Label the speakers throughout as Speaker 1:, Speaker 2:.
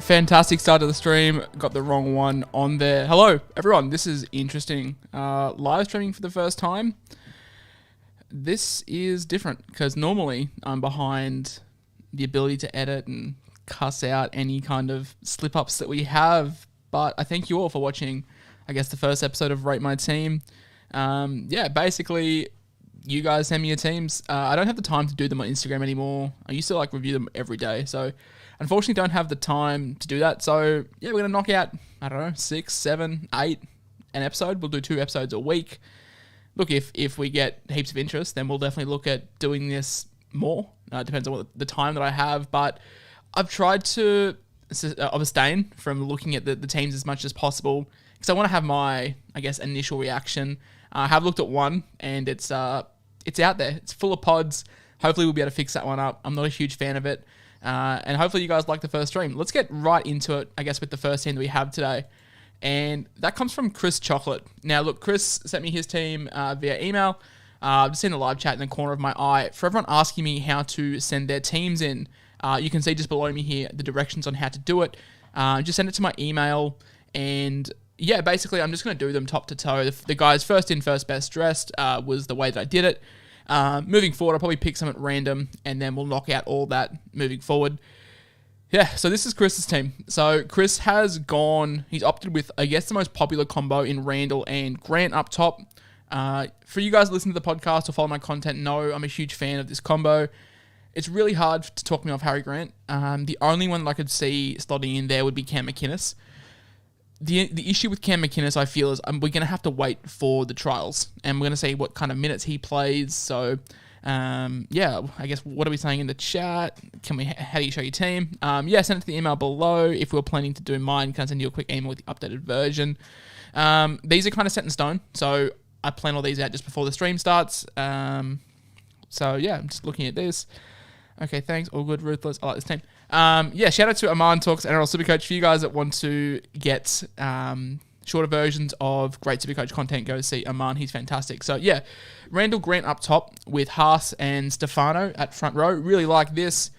Speaker 1: Fantastic start to the stream. Got the wrong one on there. Hello, everyone. This is interesting. Live streaming for the first time. This is different because normally I'm behind the ability to edit and cuss out any kind of slip-ups that we have. But I thank you all for watching, I guess, the first episode of Rate My Team. Basically, you guys send me your teams. I don't have the time to do them on Instagram anymore. I used to review them every day. So unfortunately don't have the time to do that. So yeah, we're going to knock out, 6, 7, 8 an episode. We'll do 2 episodes a week. Look, if we get heaps of interest, then we'll definitely look at doing this more. It depends on the time that I have. But I've tried to abstain from looking at the teams as much as possible because I want to have my, initial reaction. I have looked at one and it's out there. It's full of pods. Hopefully we'll be able to fix that one up. I'm not a huge fan of it. And hopefully you guys like the first stream. Let's get right into it, with the first team that we have today. And that comes from Chris Chocolate. Now, look, Chris sent me his team via email. I've just seen the live chat in the corner of my eye. For everyone asking me how to send their teams in, you can see just below me here the directions on how to do it. Just send it to my email. And yeah, basically, I'm just going to do them top to toe. The guys first in, first best dressed was the way that I did it. Moving forward, I'll probably pick some at random, and then we'll knock out all that moving forward. Yeah, so this is Chris's team. So Chris has he's opted with, the most popular combo in Randall and Grant up top. For you guys listening to the podcast or follow my content, know I'm a huge fan of this combo. It's really hard to talk me off Harry Grant. The only one that I could see slotting in there would be Cam McInnes. The issue with Cam McInnes, I feel, is we're going to have to wait for the trials, and we're going to see what kind of minutes he plays. So, what are we saying in the chat? How do you show your team? Send it to the email below. If we're planning to do mine, can I send you a quick email with the updated version? These are kind of set in stone, so I plan all these out just before the stream starts. I'm just looking at this. Okay, thanks. All good, Ruthless. I like this team. Shout out to Aman Talks NRL Supercoach. For you guys that want to get shorter versions of great Supercoach content, go see Aman. He's fantastic. So, yeah, Randall Grant up top with Haas and Stefano at front row. Really like this.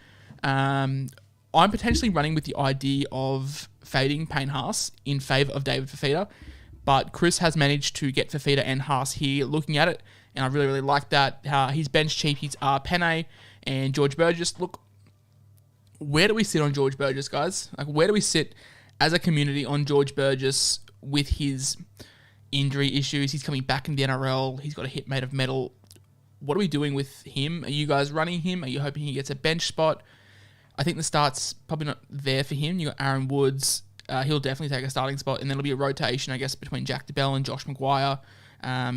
Speaker 1: I'm potentially running with the idea of fading Payne Haas in favour of David Fafita, but Chris has managed to get Fafita and Haas here looking at it, and I really, really like that. His bench cheapies are Penne and George Burgess. Look, where do we sit on George Burgess, guys? Where do we sit as a community on George Burgess with his injury issues? He's coming back in the NRL. He's got a hip made of metal. What are we doing with him? Are you guys running him? Are you hoping he gets a bench spot? I think the start's probably not there for him. You got Aaron Woods. He'll definitely take a starting spot, and then it'll be a rotation, between Jack DeBell and Josh McGuire.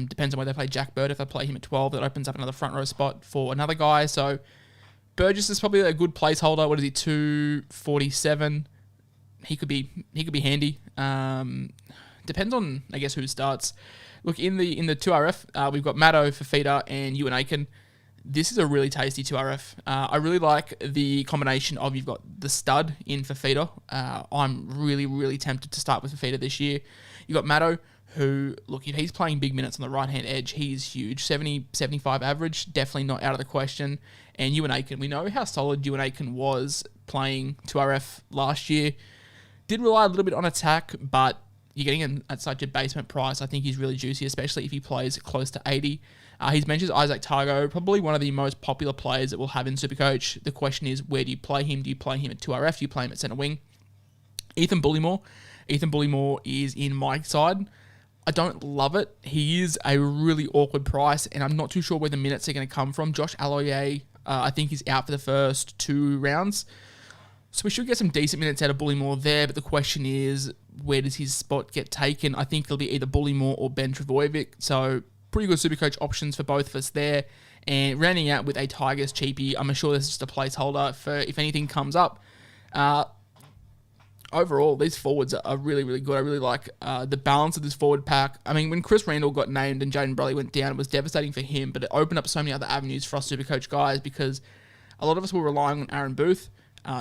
Speaker 1: Depends on whether they play Jack Bird. If they play him at 12, that opens up another front row spot for another guy. So Burgess is probably a good placeholder. What is he, 247? He could be handy. Depends on, who starts. Look, in the 2RF, we've got Maddo, Fafita, and Ewan Aiken. This is a really tasty 2RF. I really like the combination of you've got the stud in Fafita. I'm really, really tempted to start with Fafita this year. You've got Maddo, who, look, if he's playing big minutes on the right-hand edge, he's huge. 70, 75 average, definitely not out of the question. And Ewan Aiken, we know how solid Ewan Aiken was playing 2RF last year. Did rely a little bit on attack, but you're getting him at such a basement price. I think he's really juicy, especially if he plays close to 80. He's mentioned Isaac Targo, probably one of the most popular players that we'll have in Supercoach. The question is, where do you play him? Do you play him at 2RF? Do you play him at centre wing? Ethan Bullymore is in my side. I don't love it. He is a really awkward price, and I'm not too sure where the minutes are going to come from. Josh Aloiai, I think he's out for the first 2 rounds. So we should get some decent minutes out of Bullymore there, but the question is, where does his spot get taken? I think it'll be either Bullymore or Ben Trebojevic. So pretty good Supercoach options for both of us there. And rounding out with a Tigers cheapie, I'm sure this is just a placeholder for if anything comes up. Overall, these forwards are really, really good. I really like the balance of this forward pack. I mean, when Chris Randall got named and Jaden Bradley went down, it was devastating for him, but it opened up so many other avenues for us Supercoach guys because a lot of us were relying on Aaron Booth,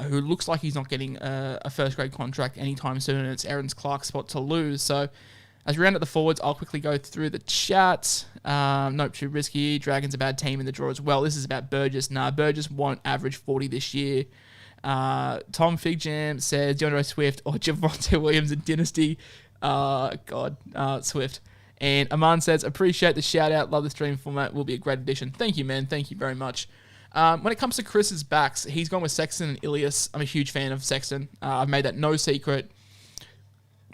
Speaker 1: who looks like he's not getting a first-grade contract anytime soon, and it's Aaron Clark's spot to lose. So as we round out the forwards, I'll quickly go through the chat. Nope, too risky. Dragons a bad team in the draw as well. This is about Burgess. Burgess won't average 40 this year. Tom Fig Jam says DeAndre Swift or Javonte Williams in Dynasty. Swift. And Aman says, appreciate the shout out. Love the stream format. Will be a great addition. Thank you, man. Thank you very much. When it comes to Chris's backs, he's gone with Sexton and Ilias. I'm a huge fan of Sexton. I've made that no secret.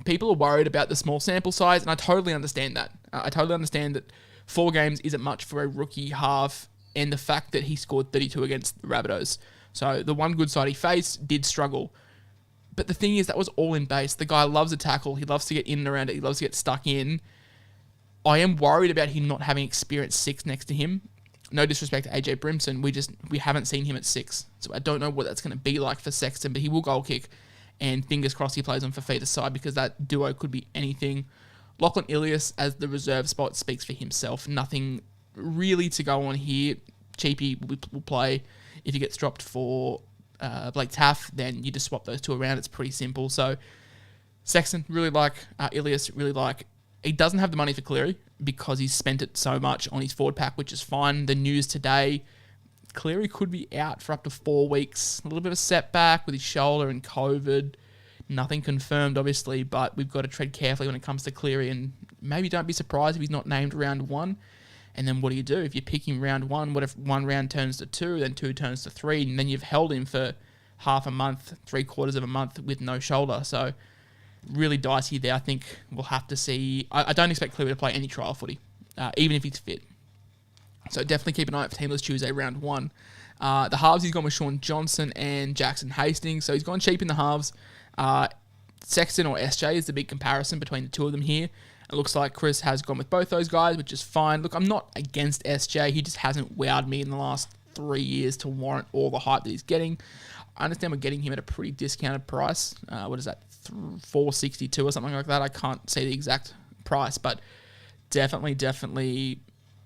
Speaker 1: People are worried about the small sample size, and I totally understand that. I totally understand that 4 games isn't much for a rookie half, and the fact that he scored 32 against the Rabbitohs. So the one good side he faced did struggle. But the thing is, that was all in base. The guy loves a tackle. He loves to get in and around it. He loves to get stuck in. I am worried about him not having experienced 6 next to him. No disrespect to AJ Brimson. We haven't seen him at 6. So I don't know what that's going to be like for Sexton, but he will goal kick. And fingers crossed he plays on Fafita's side because that duo could be anything. Lachlan Ilias as the reserve spot speaks for himself. Nothing really to go on here. Cheapy will play. If he gets dropped for Blake Taff, then you just swap those 2 around. It's pretty simple. So Sexton, really like. Ilias, really like. He doesn't have the money for Cleary because he's spent it so much on his forward pack, which is fine. The news today, Cleary could be out for up to 4 weeks. A little bit of a setback with his shoulder and COVID. Nothing confirmed, obviously, but we've got to tread carefully when it comes to Cleary, and maybe don't be surprised if he's not named round 1. And then what do you do? If you pick him round 1, what if 1 round turns to 2, then 2 turns to 3, and then you've held him for half a month, 3/4 of a month with no shoulder. So really dicey there. I think we'll have to see. I don't expect Cleary to play any trial footy, even if he's fit. So definitely keep an eye out for Teamless Tuesday, round 1. The halves, he's gone with Sean Johnson and Jackson Hastings. So he's gone cheap in the halves. Sexton or SJ is the big comparison between the 2 of them here. It looks like Chris has gone with both those guys, which is fine. Look, I'm not against SJ. He just hasn't wowed me in the last 3 years to warrant all the hype that he's getting. I understand we're getting him at a pretty discounted price. What is that? $462 or something like that. I can't say the exact price, but definitely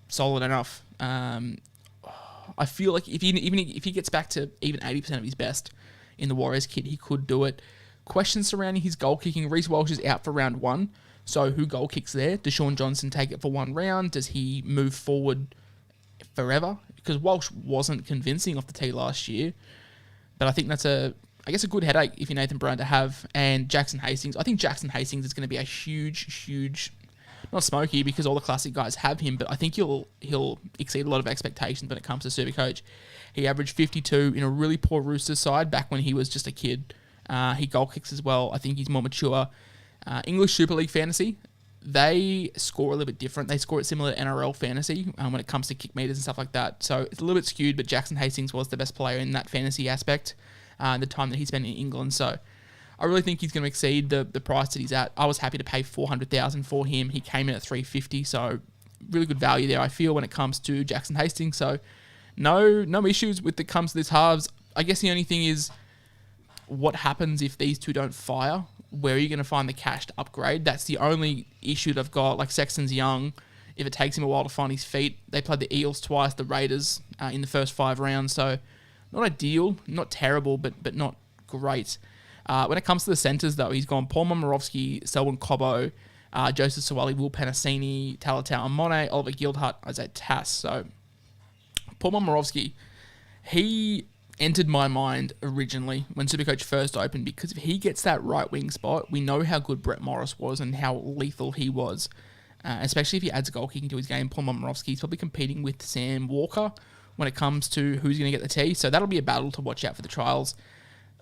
Speaker 1: solid enough. I feel like if he gets back to even 80% of his best in the Warriors kit, he could do it. Questions surrounding his goal kicking. Reece Walsh is out for round 1. So who goal kicks there? Does Sean Johnson take it for 1 round? Does he move forward forever? Because Walsh wasn't convincing off the tee last year. But I think that's a good headache if you're Nathan Brown to have. And Jackson Hastings. I think Jackson Hastings is going to be a huge, not smoky because all the classic guys have him, but I think he'll exceed a lot of expectations when it comes to SuperCoach. He averaged 52 in a really poor Roosters side back when he was just a kid. He goal kicks as well. I think he's more mature. English Super League Fantasy, they score a little bit different. They score it similar to NRL Fantasy when it comes to kick meters and stuff like that. So it's a little bit skewed, but Jackson Hastings was the best player in that fantasy aspect the time that he spent in England. So I really think he's going to exceed the price that he's at. I was happy to pay $400,000 for him. He came in at $350, so really good value there, I feel, when it comes to Jackson Hastings. So no issues with it comes to this halves. I guess the only thing is what happens if these 2 don't fire? Where are you going to find the cash to upgrade? That's the only issue that I've got. Like, Sexton's young. If it takes him a while to find his feet, they played the Eels twice, the Raiders in the first 5 rounds. So not ideal, not terrible, but not great. When it comes to the centres, though, he's gone Paul Momirovski, Selwyn Cobbo, Joseph Sawali, Will Penasini, Talatau Amone, Oliver Gildhart, Isaiah Tass. So Paul Momirovski, he entered my mind originally when SuperCoach first opened, because if he gets that right wing spot, we know how good Brett Morris was and how lethal he was, especially if he adds goal kicking to his game. Paul Momirovski's probably competing with Sam Walker when it comes to who's going to get the tee, so that'll be a battle to watch out for the trials.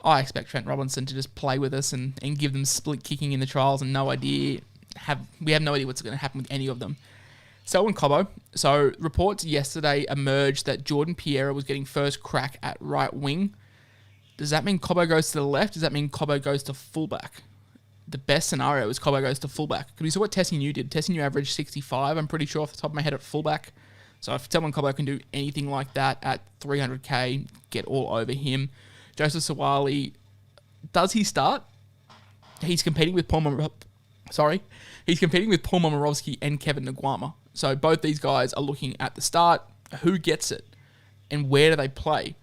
Speaker 1: I expect Trent Robinson to just play with us and give them split kicking in the trials, and we have no idea what's going to happen with any of them. Selwyn Cobbo. So reports yesterday emerged that Jordan Pierre was getting first crack at right wing. Does that mean Cobbo goes to the left? Does that mean Cobbo goes to fullback? The best scenario is Cobbo goes to fullback. Because we saw what Tessie New did. Tessie New averaged 65, I'm pretty sure off the top of my head, at fullback. So if Selwyn Cobbo can do anything like that at 300k, get all over him. Joseph Sawali, does he start? He's competing with Paul Momirovski and Kevin Nguama. So both these guys are looking at the start. Who gets it? And where do they play?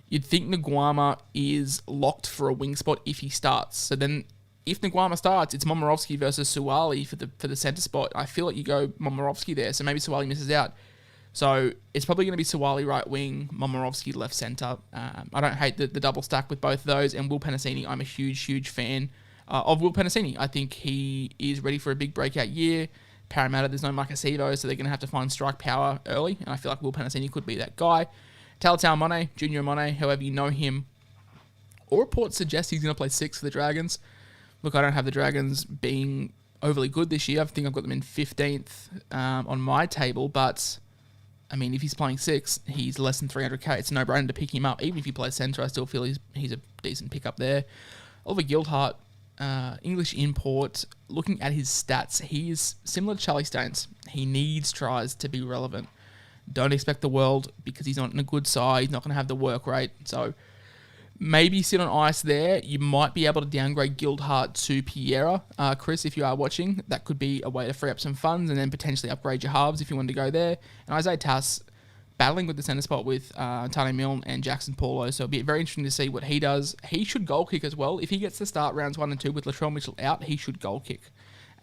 Speaker 1: You'd think Nguama is locked for a wing spot if he starts. So then if Nguama starts, it's Momirovski versus Suwali for the centre spot. I feel like you go Momirovski there, so maybe Suwali misses out. So it's probably going to be Sawali right wing, Momorovsky left centre. I don't hate the double stack with both of those. And Will Penasini, I'm a huge fan of Will Penasini. I think he is ready for a big breakout year. Parramatta, there's no Makasivo, so they're going to have to find strike power early. And I feel like Will Penasini could be that guy. Talatau Monet, Junior Monet, however you know him. All reports suggest he's going to play 6 for the Dragons. Look, I don't have the Dragons being overly good this year. I think I've got them in 15th on my table, but I mean, if he's playing 6, he's less than 300k. It's a no-brainer to pick him up. Even if he plays centre, I still feel he's a decent pickup there. Oliver Gildart, English import. Looking at his stats, he is similar to Charlie Staines. He needs tries to be relevant. Don't expect the world because he's not in a good side. He's not going to have the work rate. So maybe sit on ice there. You might be able to downgrade Gildart to Piera. Chris, if you are watching, that could be a way to free up some funds and then potentially upgrade your halves if you want to go there. And Isaiah Tass battling with the centre spot with Tane Milne and Jackson Paulo. So it'll be very interesting to see what he does. He should goal kick as well. If he gets to start rounds 1 and 2 with Latrell Mitchell out, he should goal kick.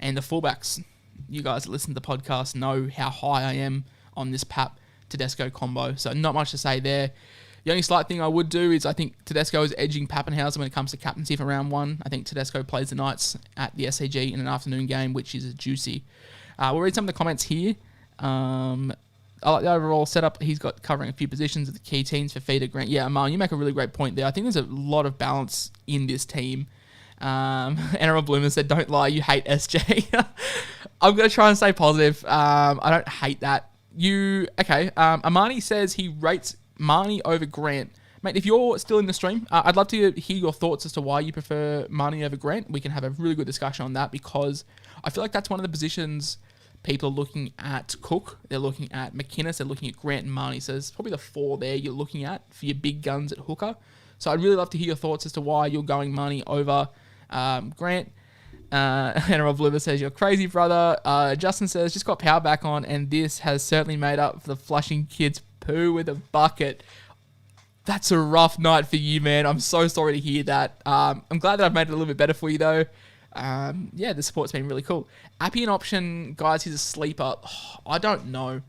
Speaker 1: And the fullbacks, you guys that listen to the podcast know how high I am on this Pap Tedesco combo. So not much to say there. The only slight thing I would do is I think Tedesco is edging Pappenhausen when it comes to captaincy for round 1. I think Tedesco plays the Knights at the SCG in an afternoon game, which is juicy. We'll read some of the comments here. I like the overall setup. He's got covering a few positions of the key teams for Feeder Grant. Yeah, Amal, you make a really great point there. I think there's a lot of balance in this team. NRL Bloomer said, don't lie, you hate SJ. I'm going to try and stay positive. I don't hate that. Amani says he rates Marnie over Grant. Mate, if you're still in the stream, I'd love to hear your thoughts as to why you prefer Marnie over Grant. We can have a really good discussion on that because I feel like that's one of the positions people are looking at. Cook, they're looking at McInnes, they're looking at Grant and Marnie. So there's probably the 4 there you're looking at for your big guns at hooker. So I'd really love to hear your thoughts as to why you're going Marnie over Grant. NRL Bloomer says, you're crazy, brother. Justin says, just got power back on, and this has certainly made up for the flushing kids' poo with a bucket. That's a rough night for you, man. I'm so sorry to hear that. I'm glad that I've made it a little bit better for you, though. The support's been really cool. Appy an option, guys, he's a sleeper. I don't know.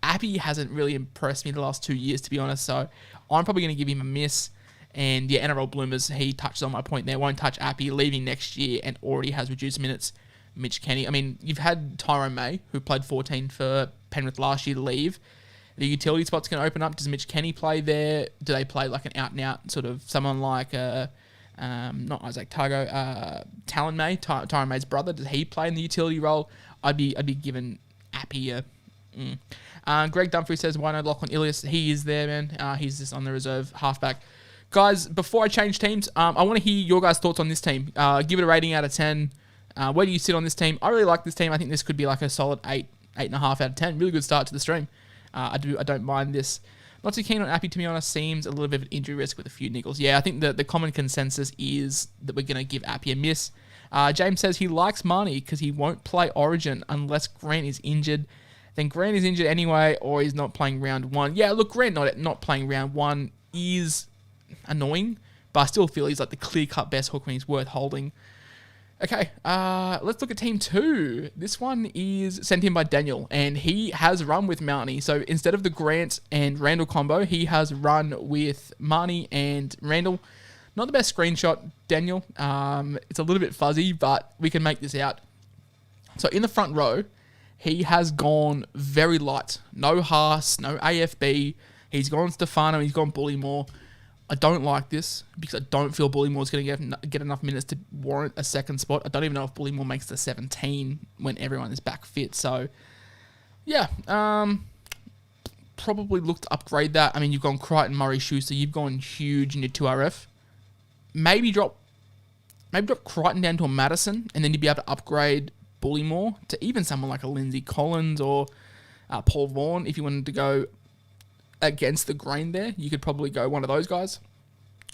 Speaker 1: Appy hasn't really impressed me the last 2 years, to be honest, so I'm probably going to give him a miss. And yeah, NRL Bloomers, he touched on my point there. Won't touch Appy, leaving next year and already has reduced minutes. Mitch Kenny. I mean, you've had Tyrone May, who played 14 for Penrith last year, leave. The utility spot's going to open up. Does Mitch Kenny play there? Do they play like an out-and-out sort of someone like, not Isaac Targo, Talon May, Tyrone May's brother? Does he play in the utility role? I'd be giving Appy a... Greg Dumfries says, why no Lachlan Ilias? He is there, man. He's just on the reserve halfback. Guys, before I change teams, I want to hear your guys' thoughts on this team. Give it a rating out of 10. Where do you sit on this team? I really like this team. I think this could be like a solid 8.5 out of 10. Really good start to the stream. I don't mind this. Not too keen on Appy, to be honest. Seems a little bit of an injury risk with a few niggles. Yeah, I think the common consensus is that we're going to give Appy a miss. James says he likes Marnie because he won't play Origin unless Grant is injured. Then Grant is injured anyway, or he's not playing round 1. Yeah, look, Grant not playing round 1 is annoying, but I still feel he's like the clear-cut best hooker and he's worth holding. Okay, let's look at Team 2. This one is sent in by Daniel, and he has run with Marnie. So instead of the Grant and Randall combo, he has run with Marnie and Randall. Not the best screenshot, Daniel. It's a little bit fuzzy, but we can make this out. So in the front row, he has gone very light. No Haas, no AFB. He's gone Stefano, he's gone Bullymore. I don't like this because I don't feel Bullymore's going to get enough minutes to warrant a second spot. I don't even know if Bullymore makes the 17 when everyone is back fit. So, yeah, probably look to upgrade that. I mean, you've gone Crichton, Murray, Schuster. You've gone huge in your 2RF. Maybe drop Crichton down to a Madison, and then you'd be able to upgrade Bullymore to even someone like a Lindsay Collins or Paul Vaughan if you wanted to go against the grain there. You could probably go one of those guys.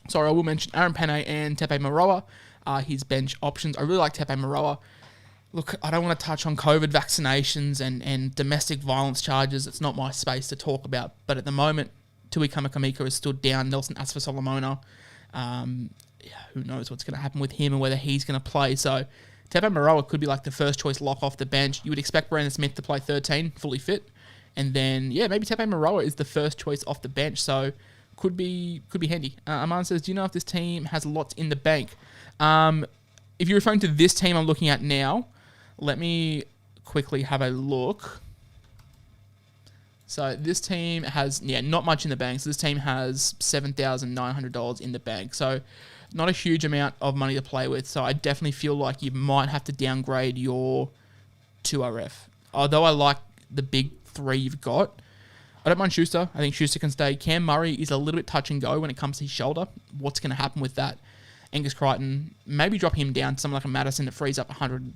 Speaker 1: Sorry, I will mention Aaron Penne and Tepe Maroa are his bench options. I really like Tepe Maroa. Look, I don't want to touch on COVID vaccinations and domestic violence charges. It's not my space to talk about. But at the moment, Tui Kamakamika has stood down. Nelson Asfa-Solomona. Who knows what's going to happen with him and whether he's going to play. So Tepe Maroa could be like the first choice lock off the bench. You would expect Brandon Smith to play 13, fully fit. And then, yeah, maybe Tepe Maroa is the first choice off the bench. So could be handy. Aman says, do you know if this team has lots in the bank? If you're referring to this team I'm looking at now, let me quickly have a look. So this team has, not much in the bank. So this team has $7,900 in the bank. So not a huge amount of money to play with. So I definitely feel like you might have to downgrade your 2RF. Although I like the big three you've got, I don't mind Schuster. I think Schuster can stay. Cam Murray is a little bit touch and go when it comes to his shoulder. What's going to happen with that? Angus Crichton, maybe drop him down to someone like a Madison that frees up 100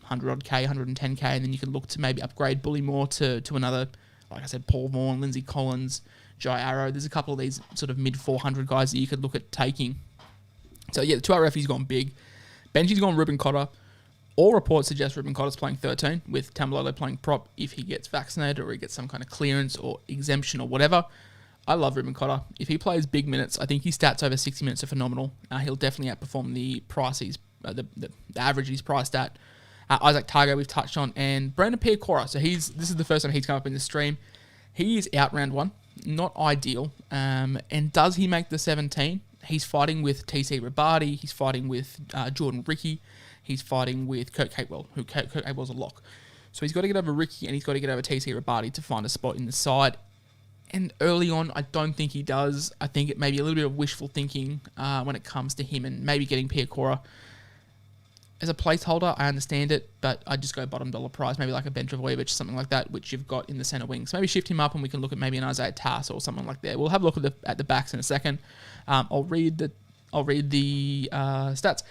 Speaker 1: odd K, 110K, and then you can look to maybe upgrade Bully more to another, like I said, Paul Vaughan, Lindsay Collins, Jai Arrow. There's a couple of these sort of mid 400 guys that you could look at taking. So yeah, the 2RF, he's gone big. Benji's gone Ruben Cotter. All reports suggest Ruben Cotter's playing 13, with Tamalolo playing prop if he gets vaccinated or he gets some kind of clearance or exemption or whatever. I love Ruben Cotter. If he plays big minutes, I think his stats over 60 minutes are phenomenal. He'll definitely outperform the price the average he's priced at. Isaac Targo we've touched on, and Brandon Piacora. So this is the first time he's come up in the stream. He is out round one, not ideal. And does he make the 17? He's fighting with TC Rabadi. He's fighting with Jordan Ricky. He's fighting with Kurt Capewell, Kurt Capewell's a lock. So he's got to get over Ricky and he's got to get over TC Rabadi to find a spot in the side. And early on, I don't think he does. I think it may be a little bit of wishful thinking when it comes to him and maybe getting Piacora. As a placeholder, I understand it, but I just go bottom dollar price, maybe like a Ben Travojevic, something like that, which you've got in the centre wing. So maybe shift him up and we can look at maybe an Isaiah Tass or something like that. We'll have a look at the backs in a second. I'll read the stats.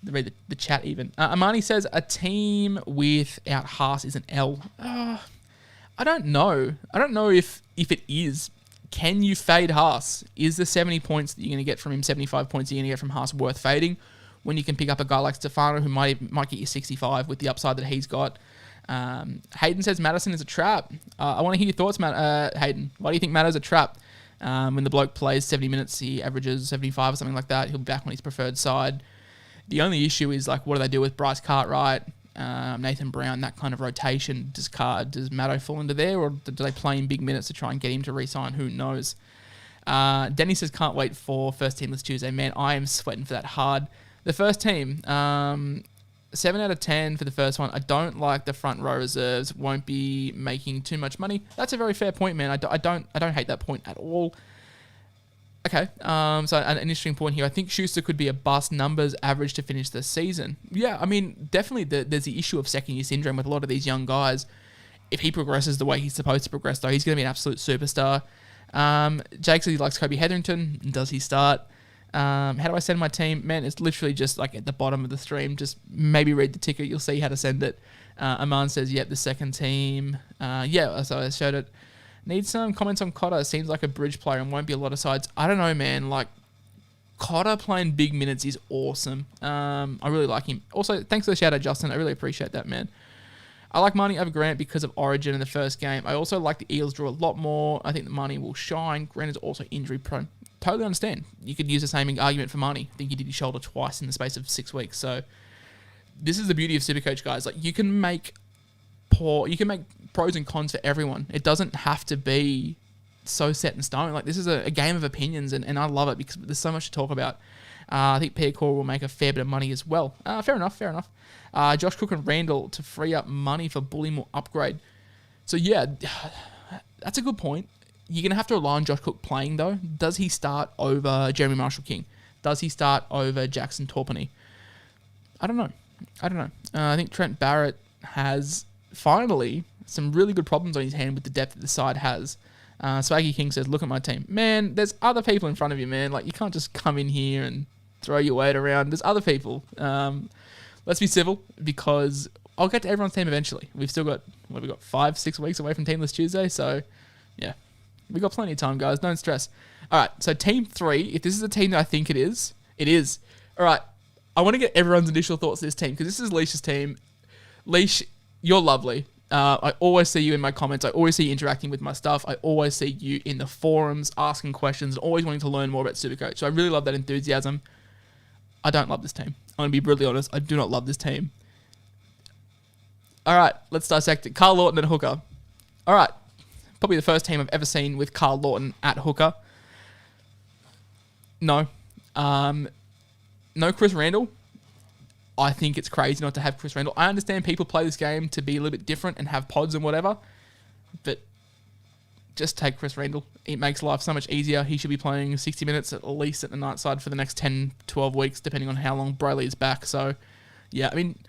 Speaker 1: Read the chat even. Amani says a team without Haas is an L. I don't know. I don't know if it is. Can you fade Haas? Is the 70 points that you're going to get from him, 75 points you're going to get from Haas worth fading when you can pick up a guy like Stefano who might get you 65 with the upside that he's got? Hayden says Madison is a trap. I want to hear your thoughts, Hayden. Why do you think Maddo's a trap? When the bloke plays 70 minutes, he averages 75 or something like that. He'll be back on his preferred side. The only issue is, like, what do they do with Bryce Cartwright, Nathan Brown, that kind of rotation? Does Maddo fall into there, or do they play in big minutes to try and get him to re-sign? Who knows? Denny says, can't wait for first team list Tuesday. Man, I am sweating for that hard. The first team, 7 out of 10 for the first one. I don't like the front row reserves. Won't be making too much money. That's a very fair point, man. I don't hate that point at all. Okay, so an interesting point here. I think Schuster could be a bust, numbers average to finish the season. Yeah, I mean, definitely there's the issue of second-year syndrome with a lot of these young guys. If he progresses the way he's supposed to progress, though, he's going to be an absolute superstar. Jake says he likes Kobe Hetherington. Does he start? How do I send my team? Man, it's literally just like at the bottom of the stream. Just maybe read the ticket. You'll see how to send it. Aman says, yep, the second team. Yeah, so I showed it. Need some comments on Cotter. Seems like a bridge player and won't be a lot of sides. I don't know, man. Like, Cotter playing big minutes is awesome. I really like him. Also, thanks for the shout out, Justin. I really appreciate that, man. I like Marnie over Grant because of Origin in the first game. I also like the Eels draw a lot more. I think that Marnie will shine. Grant is also injury prone. Totally understand. You could use the same argument for Marnie. I think he did his shoulder twice in the space of 6 weeks. So this is the beauty of SuperCoach, guys. Like, you can make pros and cons for everyone. It doesn't have to be so set in stone. Like, this is a game of opinions, and I love it because there's so much to talk about. I think Piacora will make a fair bit of money as well. Fair enough. Josh Cook and Randall to free up money for Bullymore upgrade. So yeah, that's a good point. You're going to have to rely on Josh Cook playing, though. Does he start over Jeremy Marshall-King? Does he start over Jackson Torpenny? I don't know. I think Trent Barrett has finally some really good problems on his hand with the depth that the side has. Swaggy King says, look at my team. Man, there's other people in front of you, man. Like, you can't just come in here and throw your weight around. There's other people. Let's be civil, because I'll get to everyone's team eventually. We've still got, 5-6 weeks away from Teamless Tuesday, so yeah. We've got plenty of time, guys. Don't stress. All right, so Team 3, if this is a team that I think it is, it is. All right, I want to get everyone's initial thoughts on this team, because this is Leish's team. Leish, you're lovely. I always see you in my comments. I always see you interacting with my stuff. I always see you in the forums asking questions and always wanting to learn more about SuperCoach. So I really love that enthusiasm. I don't love this team. I'm going to be brutally honest. I do not love this team. All right, let's dissect it. Carl Lawton and Hooker. All right, probably the first team I've ever seen with Carl Lawton at hooker. No. No Chris Randall. I think it's crazy not to have Chris Randall. I understand people play this game to be a little bit different and have pods and whatever, but just take Chris Randall. It makes life so much easier. He should be playing 60 minutes at least at the night side for the next 10, 12 weeks, depending on how long Brayley is back. So, yeah, I mean,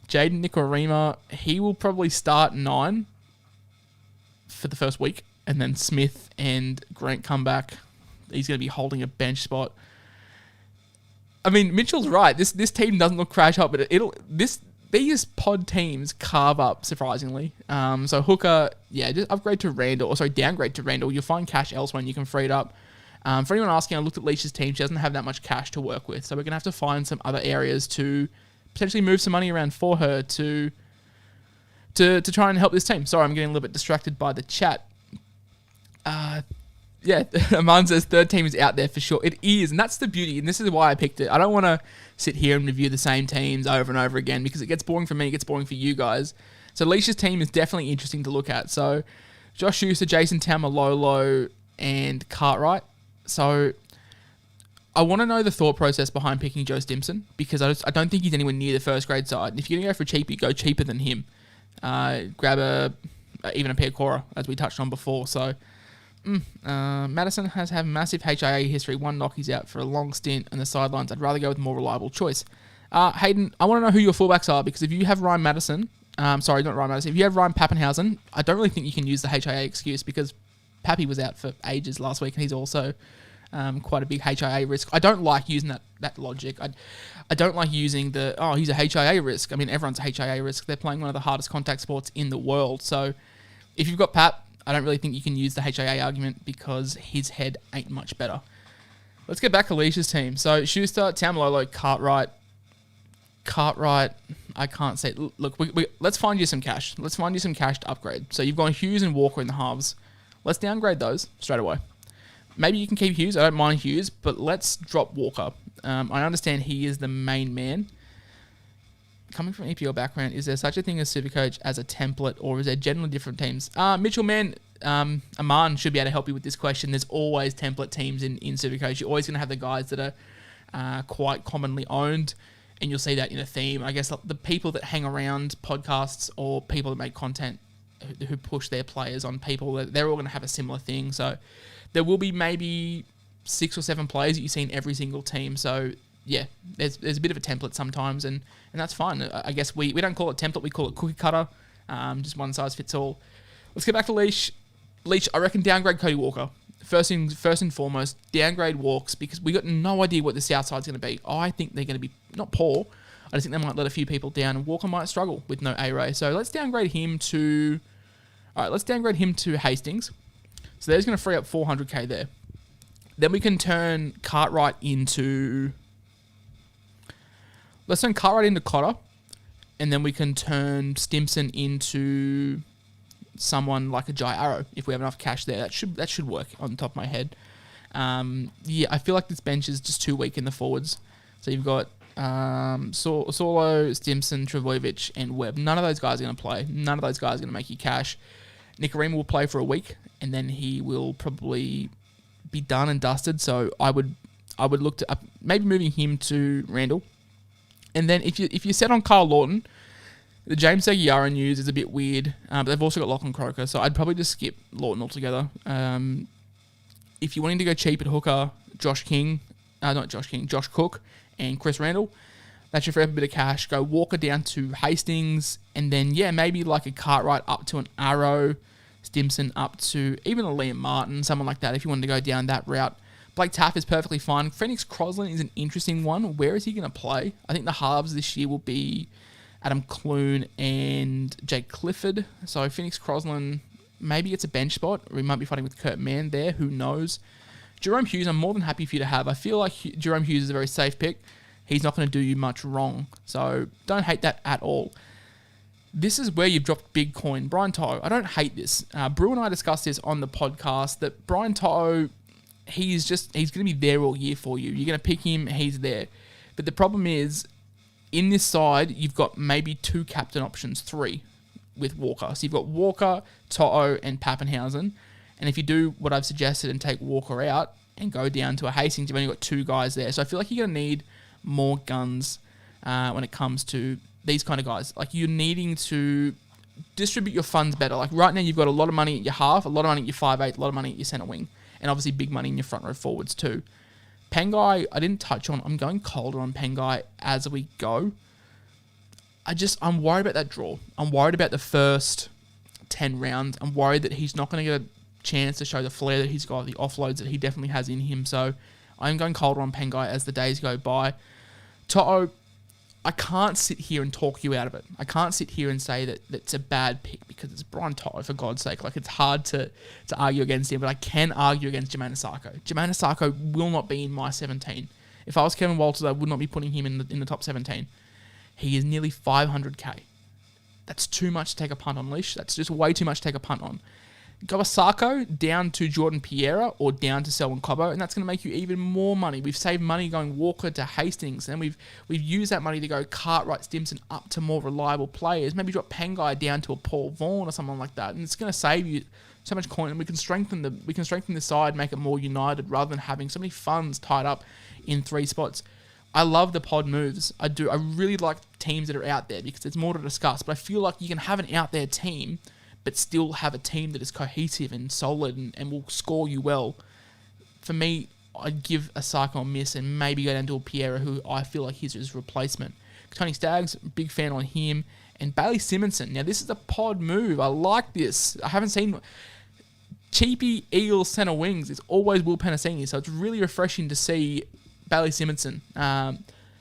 Speaker 1: Jaden Nikorima, he will probably start 9 for the first week, and then Smith and Grant come back. He's going to be holding a bench spot. I mean, Mitchell's right. This team doesn't look crash hot, but these pod teams carve up surprisingly. So hooker, yeah, just upgrade to Randall, or sorry, downgrade to Randall. You'll find cash elsewhere and you can free it up. For anyone asking, I looked at Alicia's team. She doesn't have that much cash to work with, so we're gonna have to find some other areas to potentially move some money around for her to try and help this team. Sorry, I'm getting a little bit distracted by the chat. Yeah, Aman says third team is out there for sure. It is, and that's the beauty, and this is why I picked it. I don't want to sit here and review the same teams over and over again because it gets boring for me, it gets boring for you guys. So Alicia's team is definitely interesting to look at. So Josh Schuster, Jason Tamalolo, and Cartwright. So I want to know the thought process behind picking Joe Stimson because I don't think he's anywhere near the first grade side. And if you're going to go for cheapy, go cheaper than him. Grab even a Piacora, as we touched on before. So Madison has had massive HIA history. One knock, he's out for a long stint on the sidelines. I'd rather go with a more reliable choice. Hayden, I want to know who your fullbacks are because if you have Ryan Madison, sorry, not Ryan Madison, if you have Ryan Pappenhausen, I don't really think you can use the HIA excuse because Pappy was out for ages last week and he's also quite a big HIA risk. I don't like using that logic. I don't like using he's a HIA risk. I mean, everyone's a HIA risk. They're playing one of the hardest contact sports in the world. So if you've got Pap, I don't really think you can use the HIA argument because his head ain't much better. Let's get back to Alicia's team. So Schuster, Tamalolo, Cartwright, I can't say. Look, let's find you some cash. Let's find you some cash to upgrade. So you've got Hughes and Walker in the halves. Let's downgrade those straight away. Maybe you can keep Hughes. I don't mind Hughes, but let's drop Walker. I understand he is the main man. Coming from an EPL background, is there such a thing as SuperCoach as a template, or is there generally different teams? Mitchell, man, Aman should be able to help you with this question. There's always template teams in SuperCoach. You're always going to have the guys that are quite commonly owned, and you'll see that in a theme. I guess the people that hang around podcasts or people that make content who push their players on people, they're all going to have a similar thing. So there will be maybe 6 or 7 players that you see in every single team. So yeah, there's a bit of a template sometimes, and that's fine. I guess we don't call it template, we call it cookie cutter, just one size fits all. Let's get back to Leash. Leash, I reckon downgrade Cody Walker. First and foremost, downgrade Walks because we got no idea what the south side's going to be. I think they're going to be not poor. I just think they might let a few people down, and Walker might struggle with no A-Ray. So let's downgrade him to... All right, let's downgrade him to Hastings. So there's going to free up 400k there. Then we can turn Cartwright into... Let's turn Cartwright into Cotter, and then we can turn Stimson into someone like a Jai Arrow if we have enough cash there. That should work on the top of my head. Yeah, I feel like this bench is just too weak in the forwards. So you've got Solo, Stimson, Travojevic, and Webb. None of those guys are going to play. None of those guys are going to make you cash. Nikorima will play for a week, and then he will probably be done and dusted. So I would look to maybe moving him to Randall. And then if you set on Carl Lawton, the James Seguiara news is a bit weird, but they've also got Lachlan Croker, so I'd probably just skip Lawton altogether. If you're wanting to go cheap at hooker, Josh Cook and Chris Randall, that should free up a bit of cash. Go Walker down to Hastings, and then, yeah, maybe like a Cartwright up to an Arrow, Stimson up to even a Liam Martin, someone like that if you wanted to go down that route. Blake Taff is perfectly fine. Phoenix Crosland is an interesting one. Where is he going to play? I think the halves this year will be Adam Clune and Jake Clifford. So Phoenix Crosland, maybe it's a bench spot. Or he might be fighting with Kurt Mann there. Who knows? Jerome Hughes, I'm more than happy for you to have. I feel like Jerome Hughes is a very safe pick. He's not going to do you much wrong. So don't hate that at all. This is where you've dropped big coin. Brian To'o, I don't hate this. Brew and I discussed this on the podcast that Brian To'o, he's going to be there all year for you. You're going to pick him, he's there. But the problem is, in this side, you've got maybe 2 captain options, 3. with Walker. So you've got Walker, To'o, and Pappenhausen. And if you do what I've suggested and take Walker out and go down to a Hastings, you've only got 2 guys there. So I feel like you're going to need more guns when it comes to these kind of guys. Like, you're needing to distribute your funds better. Like, right now you've got a lot of money at your half, a lot of money at your 5'8", a lot of money at your centre wing, and obviously big money in your front row forwards too. Pengai, I didn't touch on. I'm going colder on Pengai as we go. I'm worried about that draw. I'm worried about the first 10 rounds. I'm worried that he's not going to get a chance to show the flair that he's got, the offloads that he definitely has in him. So I'm going colder on Pengai as the days go by. To'o, I can't sit here and talk you out of it. I can't sit here and say that it's a bad pick because it's Brian To'o, for God's sake. Like, it's hard to argue against him, but I can argue against Jermaine Asako. Jermaine Asako will not be in my 17. If I was Kevin Walters, I would not be putting him in the top 17. He is nearly 500k. That's too much to take a punt on, Leash. That's just way too much to take a punt on. Go Asako down to Jordan Piera or down to Selwyn Cobbo, and that's going to make you even more money. We've saved money going Walker to Hastings, and we've used that money to go Cartwright, Stimson up to more reliable players. Maybe drop Pengai down to a Paul Vaughan or something like that, and it's going to save you so much coin. And we can strengthen the side, make it more united, rather than having so many funds tied up in 3 spots. I love the pod moves. I do. I really like teams that are out there because there's more to discuss. But I feel like you can have an out there team, but still have a team that is cohesive and solid and will score you well. For me, I'd give a Asako a miss and maybe go down to a Piera, who I feel like he's his replacement. Tony Staggs, big fan on him. And Bailey Simonson. Now, this is a pod move. I like this. I haven't seen cheapy Eagles centre wings. It's always Will Penasini, so it's really refreshing to see Bailey Simonson.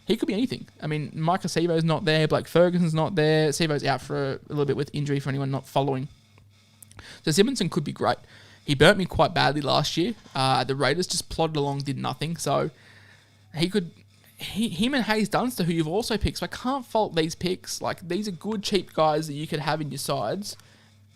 Speaker 1: He could be anything. I mean, Micah Sevo's not there. Blake Ferguson's not there. Sevo's out for a little bit with injury for anyone not following. So Simonson could be great. He burnt me quite badly last year. The Raiders just plodded along, did nothing. So him and Hayes Dunster, who you've also picked. So I can't fault these picks. Like, these are good, cheap guys that you could have in your sides.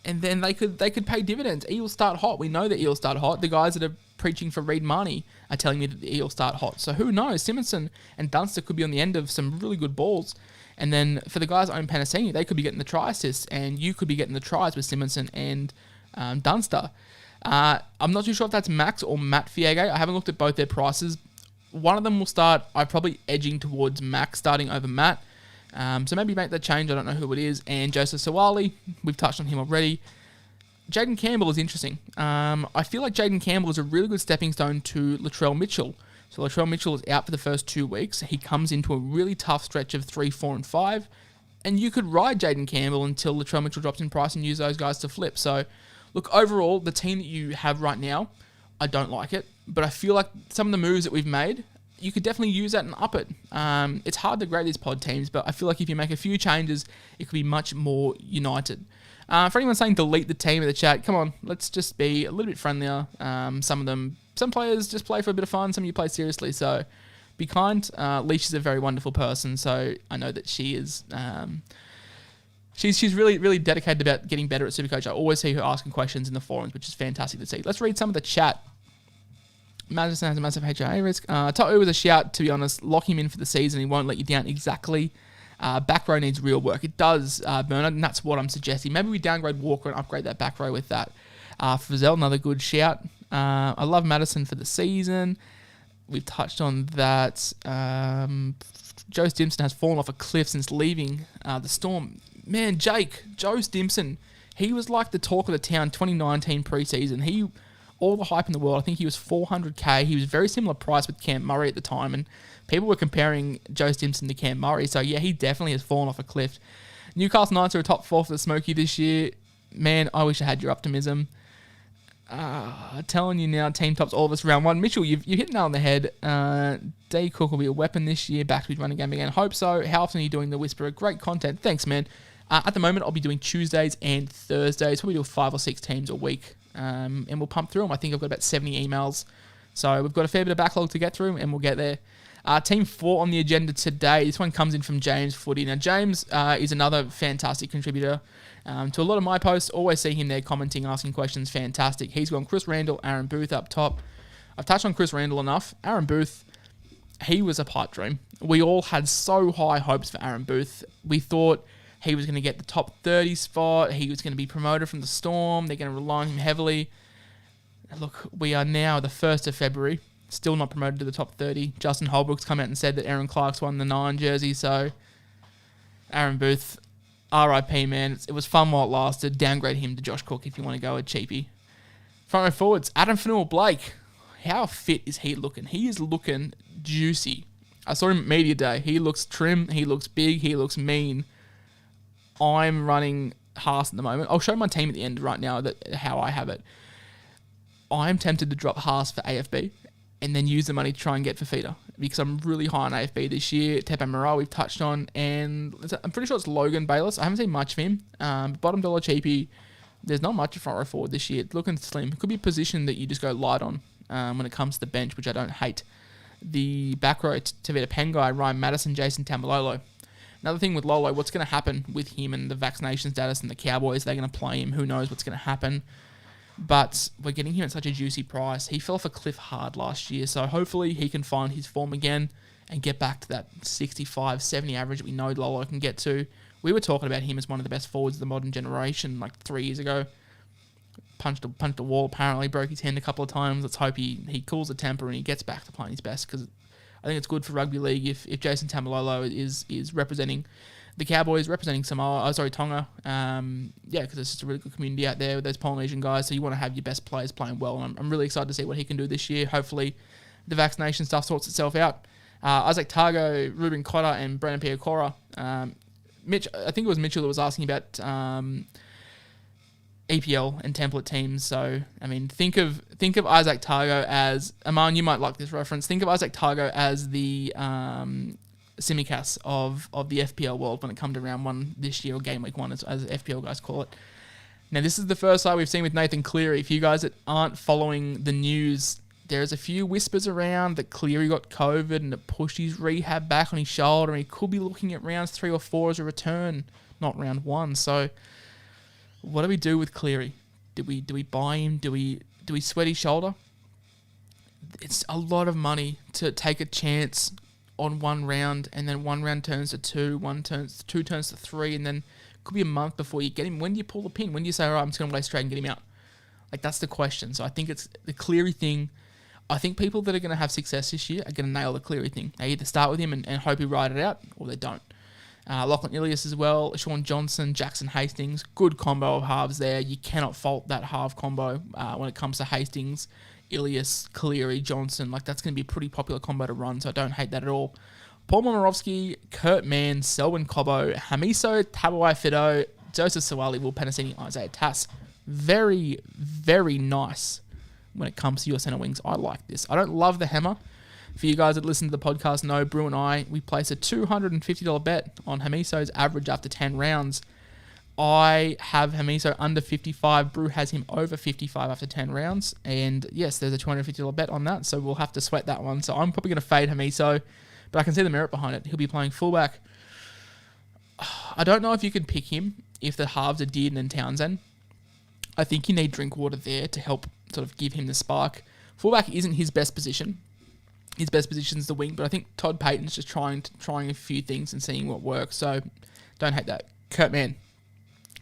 Speaker 1: And then they could pay dividends. Eels start hot. We know that Eels start hot. The guys that are preaching for Reed Marnie are telling me that the Eels start hot. So who knows? Simonson and Dunster could be on the end of some really good balls. And then for the guys that own Panasini, they could be getting the try assists, and you could be getting the tries with Simonson and Dunster. I'm not too sure if that's Max or Matt Fiege. I haven't looked at both their prices. One of them will start. I'm probably edging towards Max starting over Matt. So maybe make that change. I don't know who it is. And Joseph Sawali, we've touched on him already. Jaden Campbell is interesting. I feel like Jaden Campbell is a really good stepping stone to Latrell Mitchell. So Latrell Mitchell is out for the first 2 weeks. He comes into a really tough stretch of 3, 4, and 5. And you could ride Jaden Campbell until Latrell Mitchell drops in price and use those guys to flip. So, look, overall, the team that you have right now, I don't like it. But I feel like some of the moves that we've made, you could definitely use that and up it. It's hard to grade these pod teams, but I feel like if you make a few changes, it could be much more united. For anyone saying delete the team in the chat, come on, let's just be a little bit friendlier. Some players just play for a bit of fun, some of you play seriously, so be kind. Leash is a very wonderful person, so I know that she is... She's really, really dedicated about getting better at SuperCoach. I always see her asking questions in the forums, which is fantastic to see. Let's read some of the chat. Madison has a massive HIA risk. To'o was a shout, to be honest. Lock him in for the season. He won't let you down. Exactly. Back row needs real work. It does, Bernard, and that's what I'm suggesting. Maybe we downgrade Walker and upgrade that back row with that. Frizzell, another good shout. I love Madison for the season. We've touched on that. Joe Stimson has fallen off a cliff since leaving the Storm. Man, Jake, Joe Stimson, he was like the talk of the town 2019 preseason. All the hype in the world. I think he was 400k. He was very similar price with Cam Murray at the time, and people were comparing Joe Stimson to Cam Murray. So yeah, he definitely has fallen off a cliff. Newcastle Knights are a top 4 for the Smoky this year. Man, I wish I had your optimism. Telling you now, team tops all of us round 1. Mitchell, you hit the nail on the head. Day Cook will be a weapon this year. Back to his running game again. Hope so. How often are you doing the Whisperer? Great content. Thanks, man. At the moment, I'll be doing Tuesdays and Thursdays. Probably do 5 or 6 teams a week. And we'll pump through them. I think I've got about 70 emails. So we've got a fair bit of backlog to get through, and we'll get there. Team 4 on the agenda today. This one comes in from James Footy. Now, James is another fantastic contributor to a lot of my posts. Always see him there commenting, asking questions. Fantastic. He's gone Chris Randall, Aaron Booth up top. I've touched on Chris Randall enough. Aaron Booth, he was a pipe dream. We all had so high hopes for Aaron Booth. We thought he was going to get the top 30 spot. He was going to be promoted from the Storm. They're going to rely on him heavily. Look, we are now the 1st of February, still not promoted to the top 30. Justin Holbrook's come out and said that Aaron Clark's won the 9 jersey, so Aaron Booth, RIP, man. It was fun while it lasted. Downgrade him to Josh Cook if you want to go a cheapie. Front row forwards, Adam Fanua-Blake. How fit is he looking? He is looking juicy. I saw him at media day. He looks trim. He looks big. He looks mean. I'm running Haas at the moment. I'll show my team at the end right now how I have it. I'm tempted to drop Haas for AFB and then use the money to try and get Fafita because I'm really high on AFB this year. Tepe Morale we've touched on, and I'm pretty sure it's Logan Bayless. I haven't seen much of him. Bottom dollar cheapie. There's not much of front row forward this year. It's looking slim. It could be a position that you just go light on when it comes to the bench, which I don't hate. The back row, Tavita Pengai, Ryan Madison, Jason Tamalolo. Another thing with Lolo, what's going to happen with him and the vaccination status and the Cowboys? They're going to play him. Who knows what's going to happen? But we're getting him at such a juicy price. He fell off a cliff hard last year, so hopefully he can find his form again and get back to that 65, 70 average that we know Lolo can get to. We were talking about him as one of the best forwards of the modern generation like 3 years ago. Punched a wall, apparently, broke his hand a couple of times. Let's hope he cools the temper and he gets back to playing his best, because I think it's good for rugby league if Jason Tamalolo is representing the Cowboys, representing Tonga. Because it's just a really good community out there with those Polynesian guys, so you want to have your best players playing well, and I'm really excited to see what he can do this year. Hopefully the vaccination stuff sorts itself out. Isaac Targo, Ruben Cotter, and Brandon Piacora. Mitch, I think it was Mitchell that was asking about EPL and template teams. So, I mean, think of Isaac Targo as, Aman, you might like this reference. Think of Isaac Targo as the Simicast of the FPL world when it comes to round 1 this year, or game week 1, as FPL guys call it. Now, this is the first side we've seen with Nathan Cleary. If you guys that aren't following the news, there's a few whispers around that Cleary got COVID and it pushed his rehab back on his shoulder, and he could be looking at rounds 3 or 4 as a return, not round 1. So, what do we do with Cleary? Do we buy him? Do we sweat his shoulder? It's a lot of money to take a chance on 1 round, and then 1 round turns to 2, 2 turns to 3, and then it could be a month before you get him. When do you pull the pin? When do you say, all right, I'm just going to play straight and get him out? Like, that's the question. So I think it's the Cleary thing. I think people that are going to have success this year are going to nail the Cleary thing. They either start with him and hope he ride it out, or they don't. Lachlan Ilias as well, Sean Johnson, Jackson Hastings, good combo of halves there. You cannot fault that half combo when it comes to Hastings, Ilias, Cleary, Johnson. Like, that's going to be a pretty popular combo to run, so I don't hate that at all. Paul Momirovski, Kurt Mann, Selwyn Cobbo, Hamiso, Tabawai Fido, Joseph Sawali, Will Penasini, Isaiah Tass. Very, very nice when it comes to your centre wings. I like this. I don't love the hammer. For you guys that listen to the podcast know, Brew and I, we place a $250 bet on Hamiso's average after 10 rounds. I have Hamiso under 55. Brew has him over 55 after 10 rounds. And yes, there's a $250 bet on that, so we'll have to sweat that one. So I'm probably going to fade Hamiso, but I can see the merit behind it. He'll be playing fullback. I don't know if you can pick him if the halves are Dearden and Townsend. I think you need Drinkwater there to help sort of give him the spark. Fullback isn't his best position. His best position is the wing, but I think Todd Payton's just trying a few things and seeing what works. So don't hate that. Kurt Mann.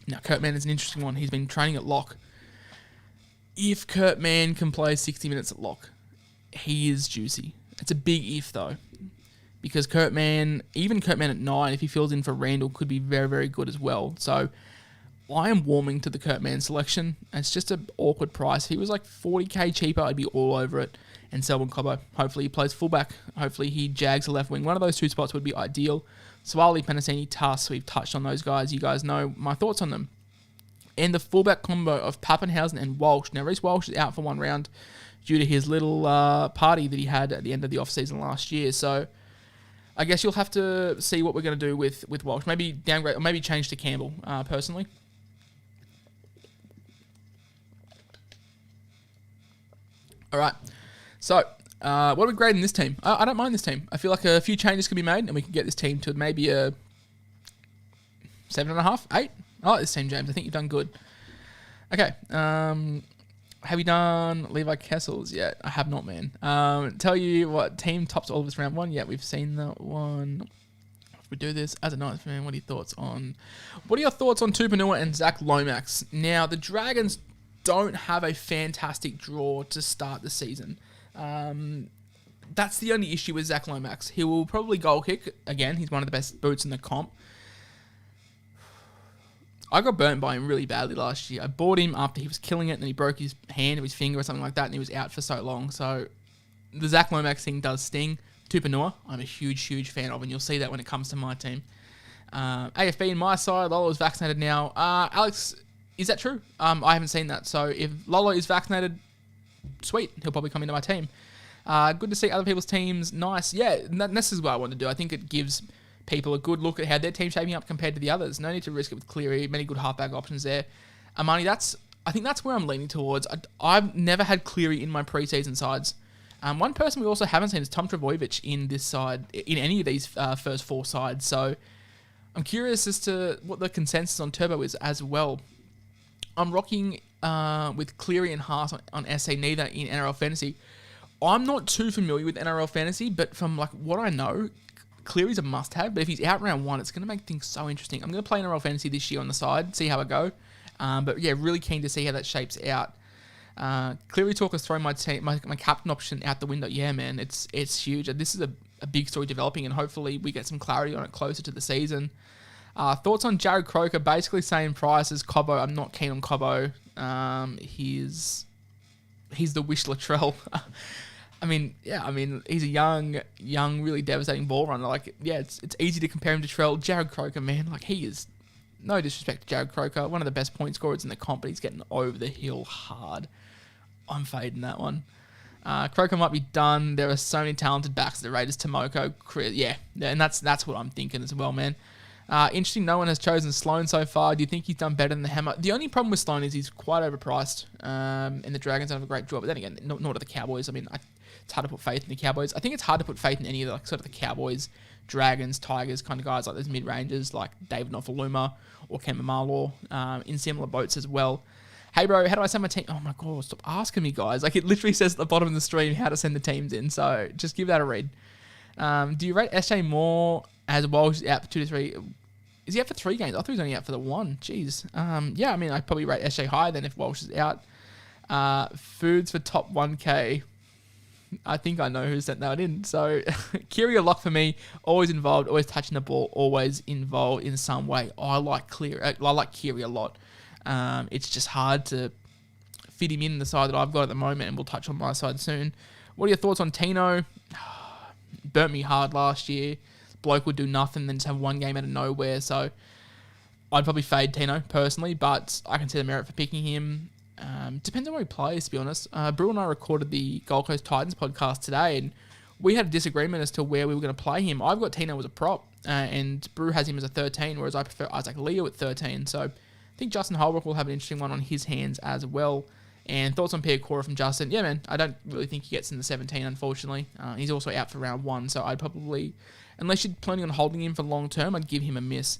Speaker 1: Now, Kurt Mann is an interesting one. He's been training at lock. If Kurt Mann can play 60 minutes at lock, he is juicy. It's a big if, though, because Kurt Mann, even Kurt Mann at 9, if he fills in for Randall, could be very, very good as well. So I am warming to the Kurt Mann selection. It's just an awkward price. If he was like 40k cheaper, I'd be all over it. And Selwyn Cobbo, hopefully he plays fullback. Hopefully he jags the left wing. One of those 2 spots would be ideal. Swali, Penasini, Tuss, we've touched on those guys. You guys know my thoughts on them. And the fullback combo of Pappenhausen and Walsh. Now, Reece Walsh is out for 1 round due to his little party that he had at the end of the off-season last year. So I guess you'll have to see what we're going to do with Walsh. Maybe downgrade, or maybe change to Campbell, personally. All right. So, what are we grading this team? I don't mind this team. I feel like a few changes can be made, and we can get this team to maybe a 7.5, 8. I like this team, James. I think you've done good. Okay. Have you done Levi Kessels yet? I have not, man. Tell you what, team tops all of us round 1. Yeah, we've seen that one. we do this as a Knights fan. What are your thoughts on Tupanua and Zach Lomax? Now, the Dragons don't have a fantastic draw to start the season. That's the only issue with Zach Lomax. He will probably goal kick. Again, he's one of the best boots in the comp. I got burnt by him really badly last year. I bought him after he was killing it, and he broke his hand or his finger or something like that, and he was out for so long. So the Zach Lomax thing does sting. Tupanua, I'm a huge fan of, and you'll see that when it comes to my team. AFB in my side, Lolo is vaccinated now. Alex, is that true? I haven't seen that. So if Lolo is vaccinated, sweet, he'll probably come into my team. Good to see other people's teams. Nice. Yeah, this is what I want to do. I think it gives people a good look at how their team's shaping up compared to the others. No need to risk it with Cleary. Many good halfback options there. Amani, I think that's where I'm leaning towards. I've never had Cleary in my preseason sides. One person we also haven't seen is Tom Trbojevic in this side, in any of these first 4 sides. So I'm curious as to what the consensus on Turbo is as well. I'm rocking with Cleary and Haas on SC, neither in NRL Fantasy. I'm not too familiar with NRL Fantasy, but from like what I know, Cleary's a must-have. But if he's out round 1, it's going to make things so interesting. I'm going to play NRL Fantasy this year on the side, see how I go. But yeah, really keen to see how that shapes out. Cleary talk has thrown my captain option out the window. Yeah, man, it's huge. This is a big story developing, and hopefully we get some clarity on it closer to the season. Thoughts on Jared Croker? Basically same price as Cobbo. I'm not keen on Cobbo. He's the Wish Latrell. I mean, he's a young, really devastating ball runner. Like, yeah, it's easy to compare him to Trell. Jared Croker, man, like he is. No disrespect to Jared Croker, one of the best point scorers in the comp, but he's getting over the hill hard. I'm fading that one. Croker might be done. There are so many talented backs at the Raiders. Tomoko, yeah, and that's what I'm thinking as well, man. Interesting, no one has chosen Sloan so far. Do you think he's done better than the Hammer? The only problem with Sloan is he's quite overpriced, and the Dragons don't have a great draw. But then again, nor do the Cowboys. I mean, it's hard to put faith in the Cowboys. I think it's hard to put faith in any of the sort of the Cowboys, Dragons, Tigers kind of guys, like those mid-rangers like David Nofaluma or Kemba Marlaw, in similar boats as well. Hey bro, how do I send my team? Oh my god, stop asking me, guys. Like, it literally says at the bottom of the stream how to send the teams in, so just give that a read. Do you rate SJ more as Walsh is out for 2 to 3? Is he out for 3 games? I thought he was only out for the 1. Jeez. Yeah, I mean, I'd probably rate SJ higher than if Walsh is out. Foods for top 1K. I think I know who sent that in. So, Kiri a lock for me. Always involved, always touching the ball, always involved in some way. I like Kiri a lot. It's just hard to fit him in the side that I've got at the moment, and we'll touch on my side soon. What are your thoughts on Tino? Burnt me hard last year. Bloke would do nothing, then just have 1 game out of nowhere. So, I'd probably fade Tino personally, but I can see the merit for picking him. Depends on where he plays, to be honest. Brew and I recorded the Gold Coast Titans podcast today, and we had a disagreement as to where we were going to play him. I've got Tino as a prop, and Brew has him as a 13, whereas I prefer Isaac Leo at 13. So I think Justin Holbrook will have an interesting one on his hands as well. And thoughts on Pierre Cora from Justin? Yeah, man, I don't really think he gets in the 17, unfortunately. He's also out for round 1, so I'd probably, unless you're planning on holding him for long term, I'd give him a miss.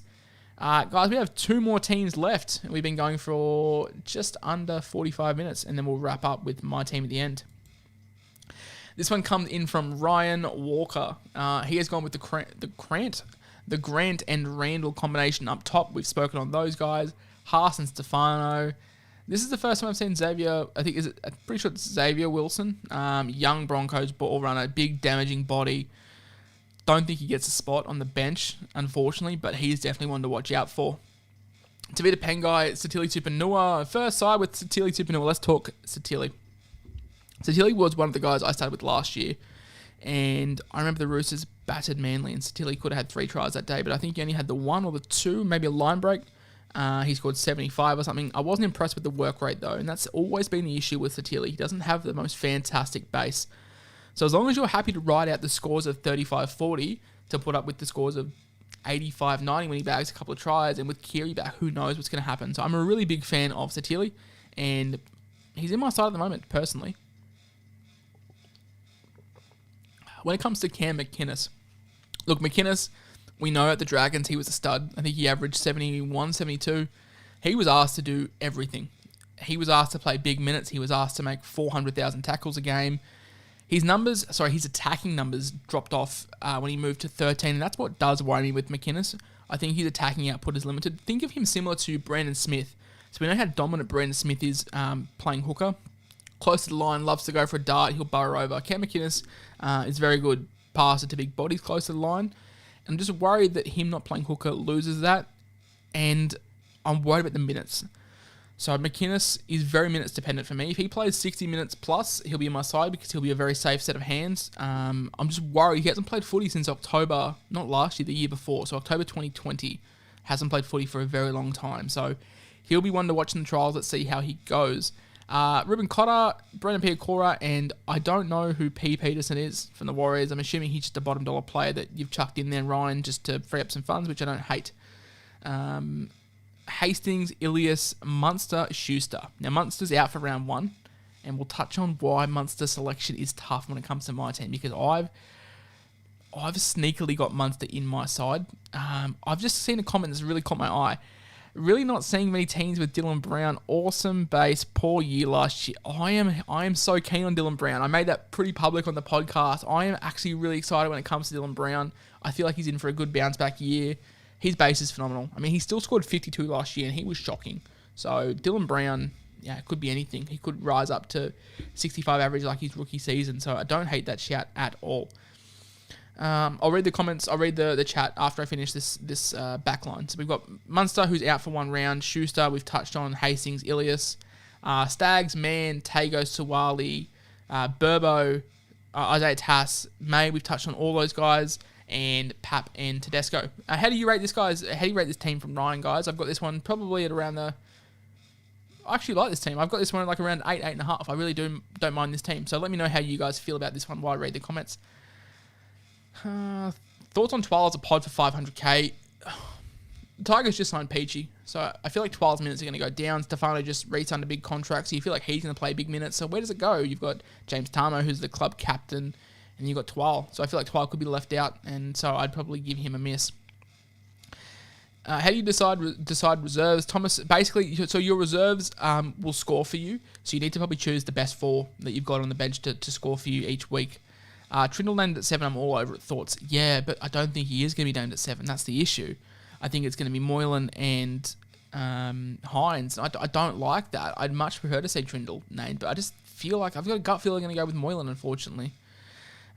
Speaker 1: Guys, we have 2 more teams left. We've been going for just under 45 minutes, and then we'll wrap up with my team at the end. This one comes in from Ryan Walker. He has gone with the Grant and Randall combination up top. We've spoken on those guys. Haas and Stefano. This is the first time I've seen Xavier. I'm pretty sure it's Xavier Wilson. Young Broncos ball runner, big damaging body. Don't think he gets a spot on the bench, unfortunately, but he's definitely one to watch out for. Tavita Pengai, Satili Tupanua. First side with Satili Tupanua. Let's talk Satili. Satili was one of the guys I started with last year, and I remember the Roosters battered Manly, and Satili could have had 3 tries that day, but I think he only had the 1 or the 2, maybe a line break. He scored 75 or something. I wasn't impressed with the work rate, though, and that's always been the issue with Satili. He doesn't have the most fantastic base. So as long as you're happy to ride out the scores of 35-40 to put up with the scores of 85-90 when he bags a couple of tries, and with Kiri back, who knows what's going to happen. So I'm a really big fan of Satili, and he's in my side at the moment, personally. When it comes to Cam McInnes, look, McInnes, we know at the Dragons he was a stud. I think he averaged 71, 72. He was asked to do everything. He was asked to play big minutes. He was asked to make 400,000 tackles a game. His attacking numbers dropped off when he moved to 13, and that's what does worry me with McInnes. I think his attacking output is limited. Think of him similar to Brandon Smith. So we know how dominant Brandon Smith is playing hooker. Close to the line, loves to go for a dart, he'll burrow over. Cam McInnes is very good passer to big bodies close to the line. I'm just worried that him not playing hooker loses that, and I'm worried about the minutes. So McInnes is very minutes dependent for me. If he plays 60 minutes plus, he'll be on my side because he'll be a very safe set of hands. I'm just worried. He hasn't played footy since October, not last year, the year before. So October 2020, hasn't played footy for a very long time. So he'll be one to watch in the trials. Let's see how he goes. Ruben Cotter, Brendan Piacora, and I don't know who P. Peterson is from the Warriors. I'm assuming he's just a bottom dollar player that you've chucked in there, Ryan, just to free up some funds, which I don't hate. Hastings, Ilias, Munster, Schuster. Now, Munster's out for round 1, and we'll touch on why Munster's selection is tough when it comes to my team, because I've sneakily got Munster in my side. I've just seen a comment that's really caught my eye. Really not seeing many teams with Dylan Brown. Awesome base, poor year last year. I am so keen on Dylan Brown. I made that pretty public on the podcast. I am actually really excited when it comes to Dylan Brown. I feel like he's in for a good bounce back year. His base is phenomenal. I mean, he still scored 52 last year, and he was shocking. So Dylan Brown, it could be anything. He could rise up to 65 average like his rookie season. So I don't hate that shout at all. I'll read the comments. I'll read the chat after I finish this backline. So we've got Munster, who's out for 1 round. Schuster, we've touched on. Hastings, Ilias. Stags, Mann, Tago, Sawali, Burbo, Isaiah Tass, May. We've touched on all those guys. And Pap and Tedesco. How do you rate this, guys? How do you rate this team from Ryan, guys? I've got this one probably at around I actually like this team. I've got this one at like around 8.5. I really don't mind this team. So let me know how you guys feel about this one while I read the comments. Thoughts on Twile as a pod for 500k? The Tigers just signed Peachy. So I feel like Twile's minutes are going to go down. Stefano just re-signed a big contract. So you feel like he's going to play big minutes. So where does it go? You've got James Tamo, who's the club captain. And you've got Twile. So I feel like Twile could be left out, and so I'd probably give him a miss. How do you decide reserves? Thomas, basically, so your reserves will score for you. So you need to probably choose the best 4 that you've got on the bench to score for you each week. Trindle named at 7, I'm all over it. Thoughts? Yeah, but I don't think he is going to be named at 7. That's the issue. I think it's going to be Moylan and Hines. I don't like that. I'd much prefer to see Trindle named, but I just feel like I've got a gut feeling I'm going to go with Moylan, unfortunately.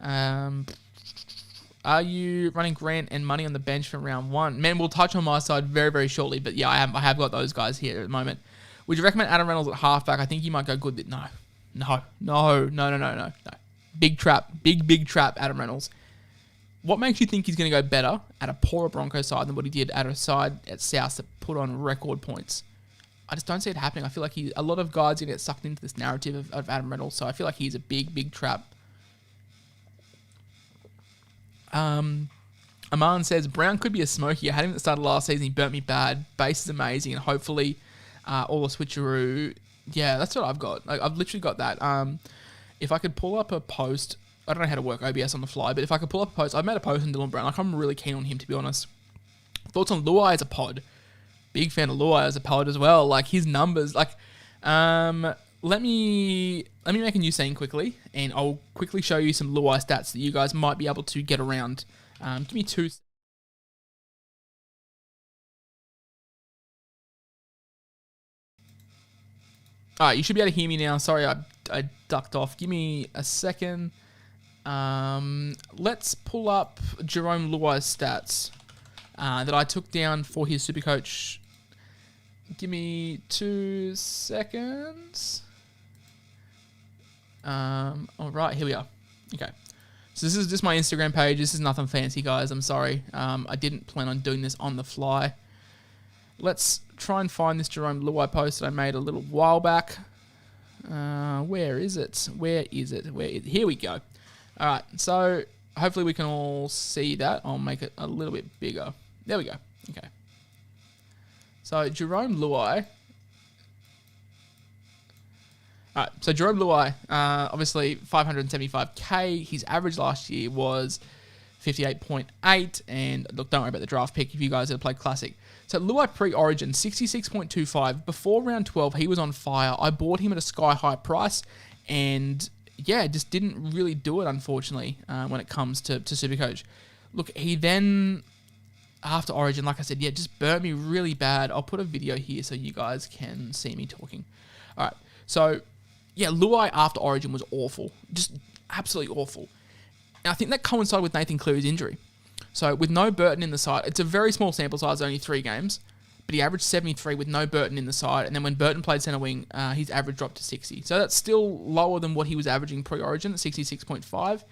Speaker 1: Are you running Grant and Money on the bench for round 1? Man, we'll touch on my side very, very shortly. But yeah, I have got those guys here at the moment. Would you recommend Adam Reynolds at halfback? I think he might go good. No. Big trap. Big trap, Adam Reynolds. What makes you think he's going to go better at a poorer Broncos side than what he did at a side at South that put on record points? I just don't see it happening. I feel like a lot of guys are going to get sucked into this narrative of Adam Reynolds. So I feel like he's a big trap. Aman says, Brown could be a smoky. I had him at the start of last season. He burnt me bad. Base is amazing. And hopefully all the switcheroo. Yeah, that's what I've got. I've literally got that. If I could pull up a post, I don't know how to work OBS on the fly, but if I could pull up a post, I've made a post on Dylan Brown. I'm really keen on him, to be honest. Thoughts on Luai as a pod? Big fan of Luai as a pod as well. Like his numbers, let me make a new scene quickly, and I'll quickly show you some Luai stats that you guys might be able to get around. Give me 2. Alright, you should be able to hear me now. Sorry, I ducked off. Give me a second. Let's pull up Jerome Luai's stats that I took down for his SuperCoach. Give me 2 seconds. Alright, here we are. Okay. So this is just my Instagram page. This is nothing fancy, guys. I'm sorry. I didn't plan on doing this on the fly. Let's try and find this Jerome Luai post that I made a little while back. Where is it? Here we go. Alright, so hopefully we can all see that. I'll make it a little bit bigger. There we go. Okay. So Jerome Luai. Alright, so Jerome Luai, obviously 575k. His average last year was 58.8. And look, don't worry about the draft pick if you guys have played Classic. So Luai pre-Origin, 66.25. Before round 12, he was on fire. I bought him at a sky-high price. And just didn't really do it, unfortunately, when it comes to SuperCoach. Look, he then, after Origin, like I said, just burnt me really bad. I'll put a video here so you guys can see me talking. All right, so, Luai after Origin was awful. Just absolutely awful. And I think that coincided with Nathan Cleary's injury. So with no Burton in the side, it's a very small sample size, only 3 games, but he averaged 73 with no Burton in the side. And then when Burton played centre wing, his average dropped to 60. So that's still lower than what he was averaging pre-Origin at 66.5.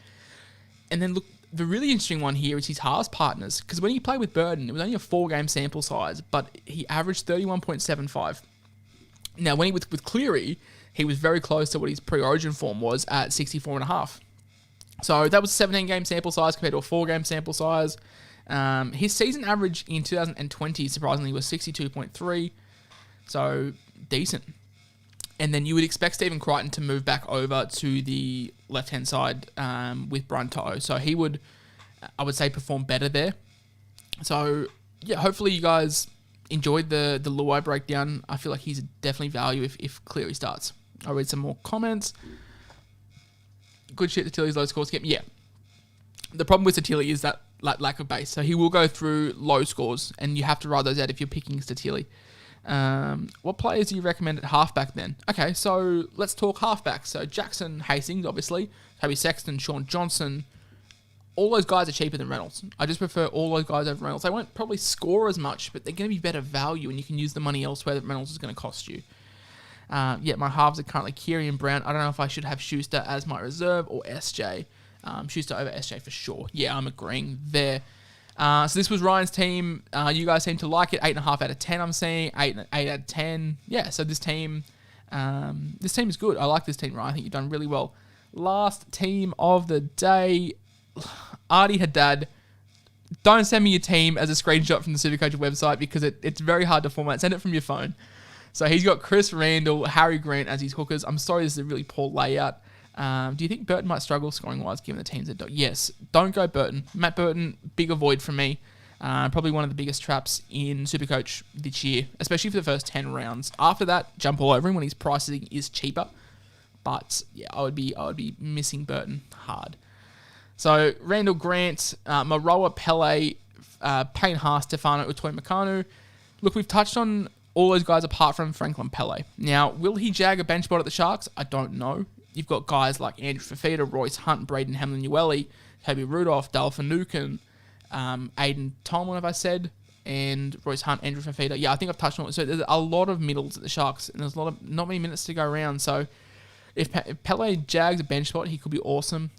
Speaker 1: And then look, the really interesting one here is his halves partners, because when he played with Burton, it was only a 4-game sample size, but he averaged 31.75. Now, when he was with Cleary, he was very close to what his pre-Origin form was at 64.5. So that was a 17-game sample size compared to a 4-game sample size. His season average in 2020, surprisingly, was 62.3. So decent. And then you would expect Stephen Crichton to move back over to the left-hand side with Brian To'o. So he would, I would say, perform better there. So, hopefully you guys enjoyed the Luai breakdown. I feel like he's definitely value if Cleary starts. I'll read some more comments. Good shit, Tilly's low score skip. Yeah. The problem with Satilli is that lack of base. So he will go through low scores, and you have to ride those out if you're picking Satilli. What players do you recommend at halfback then? Okay, so let's talk halfback. So Jackson Hastings, obviously. Toby Sexton, Sean Johnson. All those guys are cheaper than Reynolds. I just prefer all those guys over Reynolds. They won't probably score as much, but they're going to be better value, and you can use the money elsewhere that Reynolds is going to cost you. My halves are currently Keary and Brown. I don't know if I should have Schuster as my reserve or SJ. Schuster over SJ for sure. Yeah, I'm agreeing there. So this was Ryan's team. You guys seem to like it. 8.5 out of 10, I'm seeing. 8 out of 10. Yeah, so this team is good. I like this team, Ryan. I think you've done really well. Last team of the day, Artie Haddad. Don't send me your team as a screenshot from the SuperCoach website because it's very hard to format. Send it from your phone. So he's got Chris Randall, Harry Grant as his hookers. I'm sorry, this is a really poor layout. Do you think Burton might struggle scoring-wise given the teams that Yes, don't go Burton. Matt Burton, big avoid from me. Probably one of the biggest traps in SuperCoach this year, especially for the first 10 rounds. After that, jump all over him when his pricing is cheaper. But I would be missing Burton hard. So Randall Grant, Maroa Pele, Payne Haas, Stefano Utoi-Makanu. Look, we've touched on all those guys apart from Franklin Pele. Now, will he jag a bench spot at the Sharks? I don't know. You've got guys like Andrew Fafita, Royce Hunt, Braden Hamlin-Ueli, Toby Rudolph, Dale Finucane, Aiden Tolman, have I said, and Royce Hunt, Andrew Fafita. Yeah, I think I've touched on it. So there's a lot of middles at the Sharks, and there's not many minutes to go around. So if Pele jags a bench spot, he could be awesome.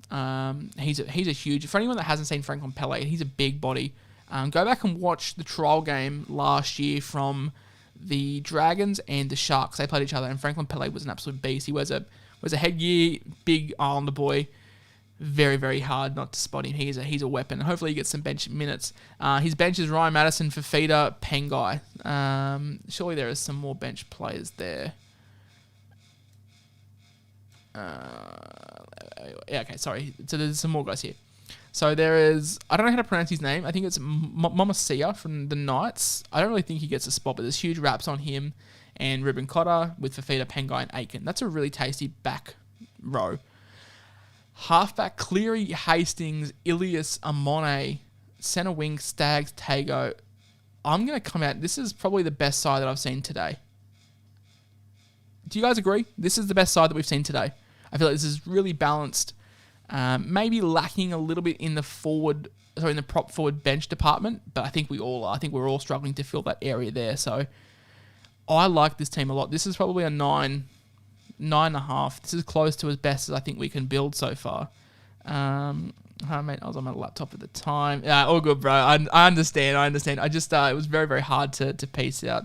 Speaker 1: He's a huge. For anyone that hasn't seen Franklin Pele, he's a big body. Go back and watch the trial game last year from the Dragons and the Sharks. They played each other, and Franklin Pele was an absolute beast. He wears a headgear, big Islander boy. Very, very hard not to spot him. He's a weapon. Hopefully he gets some bench minutes. His bench is Ryan Madison, Fafita, Pengai. Surely there are some more bench players there. Okay, sorry. So there's some more guys here. So there is, I don't know how to pronounce his name. I think it's Momasia from the Knights. I don't really think he gets a spot, but there's huge raps on him. And Ruben Cotter with Fafita, Pengai, and Aiken. That's a really tasty back row. Halfback, Cleary, Hastings, Ilias, Amone, centre wing, Staggs, Tago. I'm going to come out. This is probably the best side that I've seen today. Do you guys agree? This is the best side that we've seen today. I feel like this is really balanced. Maybe lacking a little bit in the prop forward bench department, but I think we all are. I think we're all struggling to fill that area there. So I like this team a lot. This is probably a 9.5. This is close to as best as I think we can build so far. I was on my laptop at the time. All good, bro. I understand. I just it was very, very hard to piece out.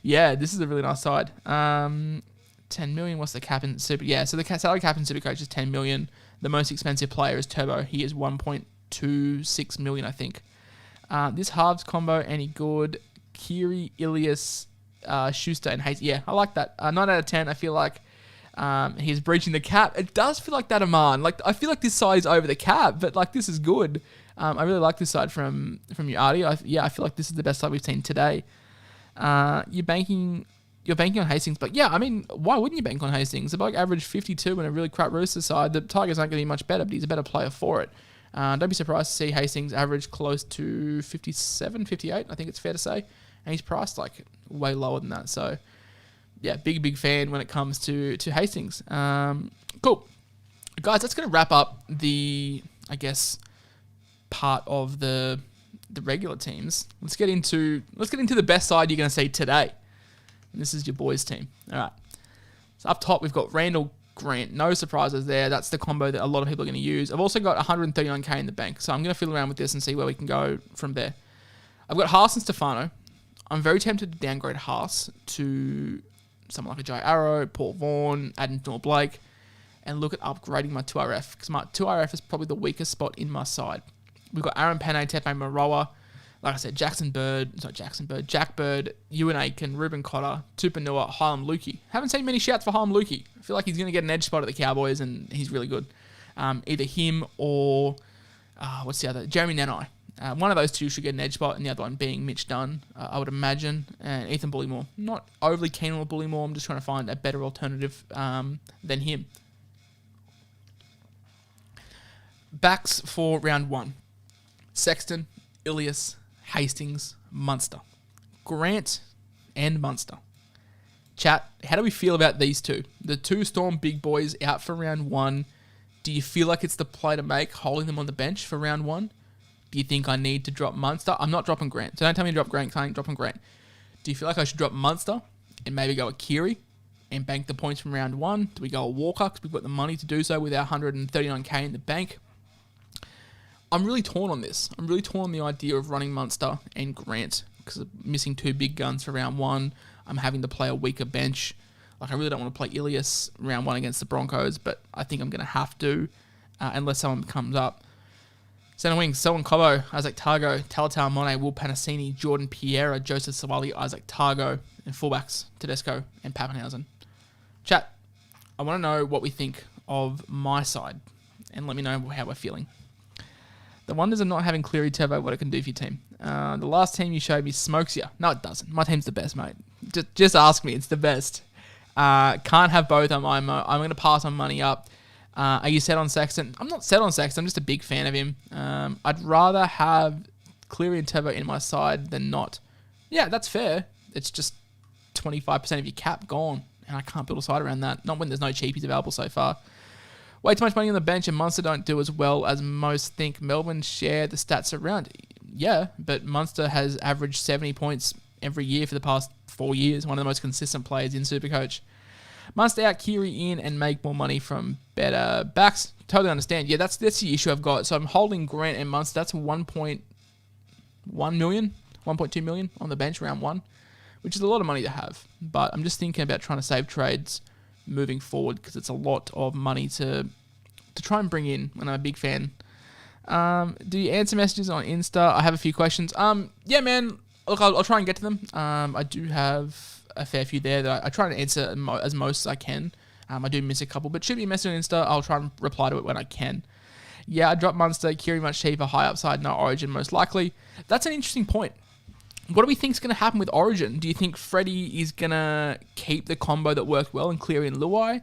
Speaker 1: Yeah, this is a really nice side. 10 million. What's the cap in Super? Yeah, so the salary cap in SuperCoach is 10 million. The most expensive player is Turbo. He is 1.26 million, I think. This halves combo, any good? Kiri, Ilias, Schuster, and Hayes. Yeah, I like that. 9 out of 10. I feel like he's breaching the cap. It does feel like that, Aman. Like, I feel like this side is over the cap, but like this is good. I really like this side from you, Artie. I feel like this is the best side we've seen today. You're you're banking on Hastings. But yeah, I mean, why wouldn't you bank on Hastings? The bloke averaged 52 in a really crap Roosters side. The Tigers aren't going to be much better, but he's a better player for it. Don't be surprised to see Hastings average close to 57, 58, I think it's fair to say. And he's priced like way lower than that. So yeah, big fan when it comes to Hastings. Cool. Guys, that's going to wrap up the, I guess, part of the regular teams. Let's get into the best side you're going to see today. And this is your boys' team. All right. So up top, we've got Randall Grant. No surprises there. That's the combo that a lot of people are going to use. I've also got 139k in the bank. So I'm going to fiddle around with this and see where we can go from there. I've got Haas and Stefano. I'm very tempted to downgrade Haas to someone like a Jai Arrow, Paul Vaughan, Adam Blake, and look at upgrading my 2RF, because my 2RF is probably the weakest spot in my side. We've got Aaron Penne, Tepe Moroa, like I said, Jack Bird, Ewan Aiken, Ruben Cotter, Tupanua, Harlem Lukey. Haven't seen many shouts for Harlem Lukey. I feel like he's going to get an edge spot at the Cowboys, and he's really good. Either him or, what's the other? Jeremy Nanai. One of those two should get an edge spot, and the other one being Mitch Dunn, I would imagine, and Ethan Bullymore. Not overly keen on Bullymore. I'm just trying to find a better alternative than him. Backs for round 1. Sexton, Ilias, Hastings, Munster. Grant and Munster. Chat, how do we feel about these two? The two Storm big boys out for round 1. Do you feel like it's the play to make, holding them on the bench for round 1? Do you think I need to drop Munster? I'm not dropping Grant. So don't tell me to drop Grant, because I ain't dropping Grant. Do you feel like I should drop Munster and maybe go a Keary and bank the points from round 1? Do we go a Walker, because we've got the money to do so with our 139k in the bank? I'm really torn on this. I'm really torn on the idea of running Munster and Grant, because I'm missing 2 big guns for round 1. I'm having to play a weaker bench. Like, I really don't want to play Ilias round 1 against the Broncos, but I think I'm going to have to, unless someone comes up. Centre wings, Selwyn Cobbo, Isaac Targo, Talatau Monet, Will Panasini, Jordan Piera, Joseph Savali, Isaac Targo, and fullbacks, Tedesco and Pappenhausen. Chat, I want to know what we think of my side, and let me know how we're feeling. The wonders of not having Cleary Turbo, what it can do for your team. The last team you showed me smokes you. No, it doesn't. My team's the best, mate. Just ask me. It's the best. Can't have both. I'm going to pass on money up. Are you set on Sexton? I'm not set on Sexton. I'm just a big fan of him. I'd rather have Cleary and Turbo in my side than not. Yeah, that's fair. It's just 25% of your cap gone, and I can't build a side around that. Not when there's no cheapies available so far. Way too much money on the bench, and Munster don't do as well as most think. Melbourne share the stats around. Yeah, but Munster has averaged 70 points every year for the past 4 years. One of the most consistent players in SuperCoach. Munster out, Keary in, and make more money from better backs. Totally understand. Yeah, that's the issue I've got. So I'm holding Grant and Munster. That's 1.1 million, 1.2 million on the bench round 1, which is a lot of money to have. But I'm just thinking about trying to save trades moving forward, because it's a lot of money to try and bring in, and I'm a big fan. Do you answer messages on Insta? I have a few questions. Yeah, man. Look, I'll try and get to them. I do have a fair few there that I try to answer as most as I can. I do miss a couple, but shoot me a message on Insta. I'll try and reply to it when I can. Yeah, I dropped Munster, Keary much cheaper, high upside, no Origin most likely. That's an interesting point. What do we think is going to happen with Origin? Do you think Freddie is going to keep the combo that worked well in Cleary and Luai?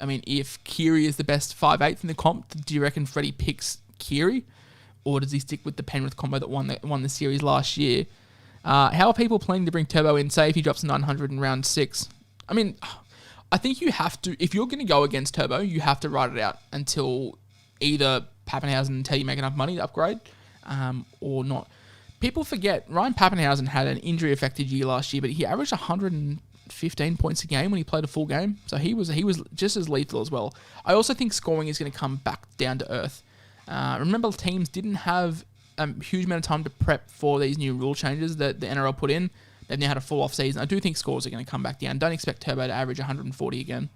Speaker 1: I mean, if Keary is the best 5'8" in the comp, do you reckon Freddie picks Keary? Or does he stick with the Penrith combo that won the series last year? How are people planning to bring Turbo in, say, if he drops 900 in round 6? I mean, I think you have to, if you're going to go against Turbo, you have to ride it out until either Pappenhausen and Teddy make enough money to upgrade, or not. People forget, Ryan Pappenhausen had an injury-affected year last year, but he averaged 115 points a game when he played a full game, so he was just as lethal as well. I also think scoring is going to come back down to earth. Remember, teams didn't have a huge amount of time to prep for these new rule changes that the NRL put in. They've now had a full off-season. I do think scores are going to come back down. Don't expect Turbo to average 140 again.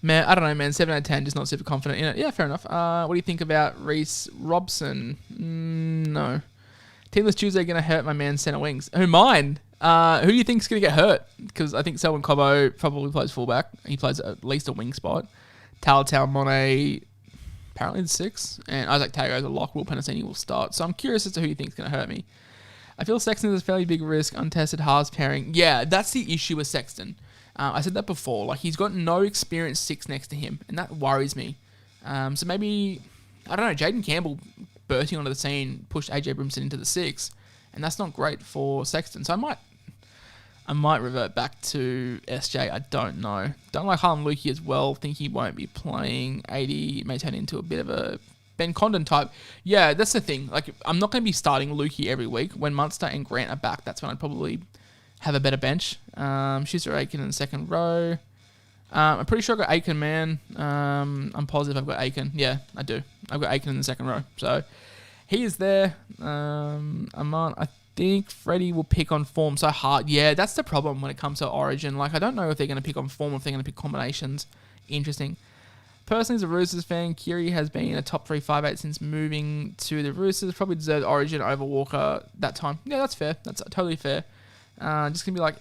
Speaker 1: Man, I don't know, man. 7 out of 10, just not super confident in it. Yeah, fair enough. What do you think about Reece Robson? No. Teamless Tuesday going to hurt my man centre wings. Who, mine? Who do you think is going to get hurt? Because I think Selwyn Cobbo probably plays fullback. He plays at least a wing spot. Talatau Monet, apparently the 6. And Isaac Tago is a lock. Will Panasini will start. So I'm curious as to who you think is going to hurt me. I feel Sexton is a fairly big risk, untested halves pairing. Yeah, that's the issue with Sexton. I said that before. Like, he's got no experienced 6 next to him, and that worries me. So maybe, I don't know, Jaden Campbell bursting onto the scene pushed AJ Brimson into the 6, and that's not great for Sexton. So I might revert back to SJ. I don't know. Don't like Harlem Lukey as well. Think he won't be playing. 80 may turn into a bit of a Ben Condon type. Yeah, that's the thing. Like, I'm not going to be starting Lukey every week. When Munster and Grant are back, that's when I'd probably have a better bench. Schuster Aiken in the second row. I'm pretty sure I've got Aiken, man. I'm positive I've got Aiken. Yeah, I do. I've got Aiken in the second row. So he is there. Amon, I think Freddie will pick on form so hard. Yeah, that's the problem when it comes to Origin. Like, I don't know if they're going to pick on form or if they're going to pick combinations. Interesting. Personally, as a Roosters fan, Kiri has been a top 3 5'8" since moving to the Roosters. Probably deserved Origin over Walker that time. Yeah, that's fair. That's totally fair. Just gonna be like,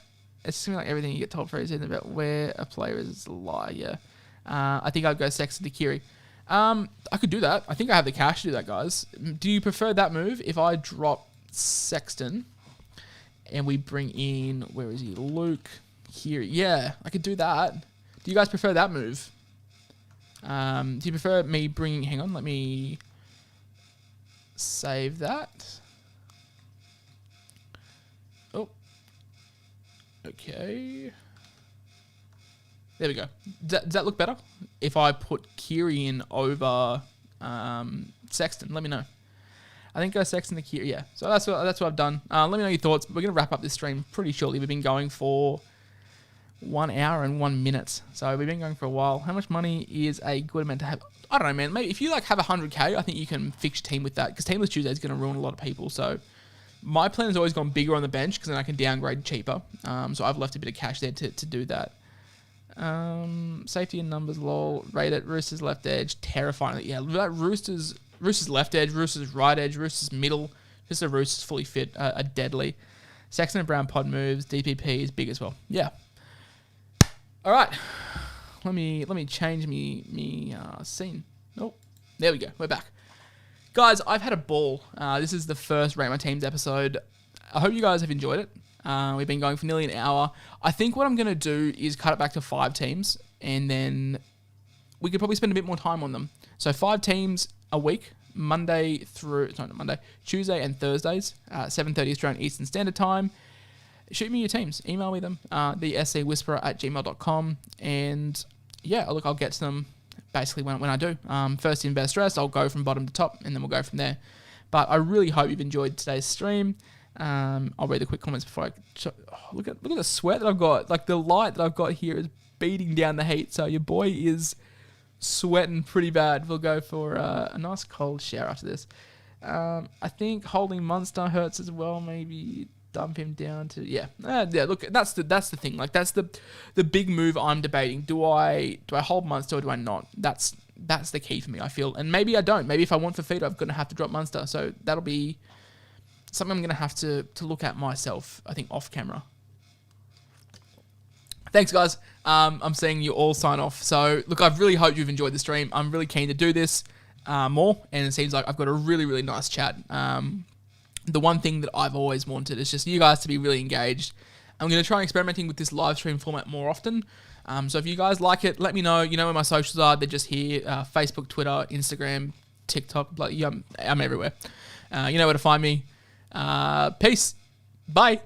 Speaker 1: it's just gonna be like everything you get told for is about where a player is a lie. Yeah. I think I'd go Sexton to Kiri. I could do that. I think I have the cash to do that, guys. Do you prefer that move if I drop Sexton and we bring in, where is he? Luke Kiri. Yeah, I could do that. Do you guys prefer that move? Do you prefer me bringing... Hang on, let me save that. Oh. Okay. There we go. Does that look better? If I put Kiri in over Sexton, let me know. I think go Sexton to Kiri. Yeah, so that's what I've done. Let me know your thoughts. We're going to wrap up this stream pretty shortly. We've been going for 1 hour and 1 minute. So we've been going for a while. How much money is a good amount to have? I don't know, man. Maybe if you like have 100k, I think you can fix your team with that, because Teamless Tuesday is going to ruin a lot of people. So my plan has always gone bigger on the bench, because then I can downgrade cheaper. So I've left a bit of cash there to do that. Safety and numbers, lol. Rate it. Roosters left edge. Terrifying. Yeah, that Roosters left edge, Roosters right edge, Roosters middle. Just the Roosters fully fit are deadly. Sexton and Brown pod moves. DPP is big as well. Yeah. All right, let me change me scene. Oh, there we go. We're back, guys. I've had a ball. This is the first Rate My Teams episode. I hope you guys have enjoyed it. We've been going for nearly an hour. I think what I'm gonna do is cut it back to 5 teams, and then we could probably spend a bit more time on them. So 5 teams a week, Tuesday and Thursdays, 7:30 Australian Eastern Standard Time. Shoot me your teams. Email me them, the scwhisperer@gmail.com. And yeah, look, I'll get to them basically when I do. First in, best dressed, I'll go from bottom to top, and then we'll go from there. But I really hope you've enjoyed today's stream. I'll read the quick comments before look at the sweat that I've got. Like, the light that I've got here is beating down the heat. So your boy is sweating pretty bad. We'll go for a nice cold shower after this. I think holding Munster hurts as well. Maybe dump him down to look, that's the thing. Like, that's the big move I'm debating. Do I hold Munster or do I not? That's the key for me, I feel. And maybe I don't. Maybe if I want Fafita, I'm gonna have to drop Munster. So that'll be something I'm gonna have to look at myself, I think, off camera. Thanks, guys. I'm seeing you all sign off. So look, I really hope you've enjoyed the stream. I'm really keen to do this more, and it seems like I've got a really, really nice chat. The one thing that I've always wanted is just you guys to be really engaged. I'm going to try experimenting with this live stream format more often. So if you guys like it, let me know. You know where my socials are. They're just here. Facebook, Twitter, Instagram, TikTok. I'm everywhere. You know where to find me. Peace. Bye.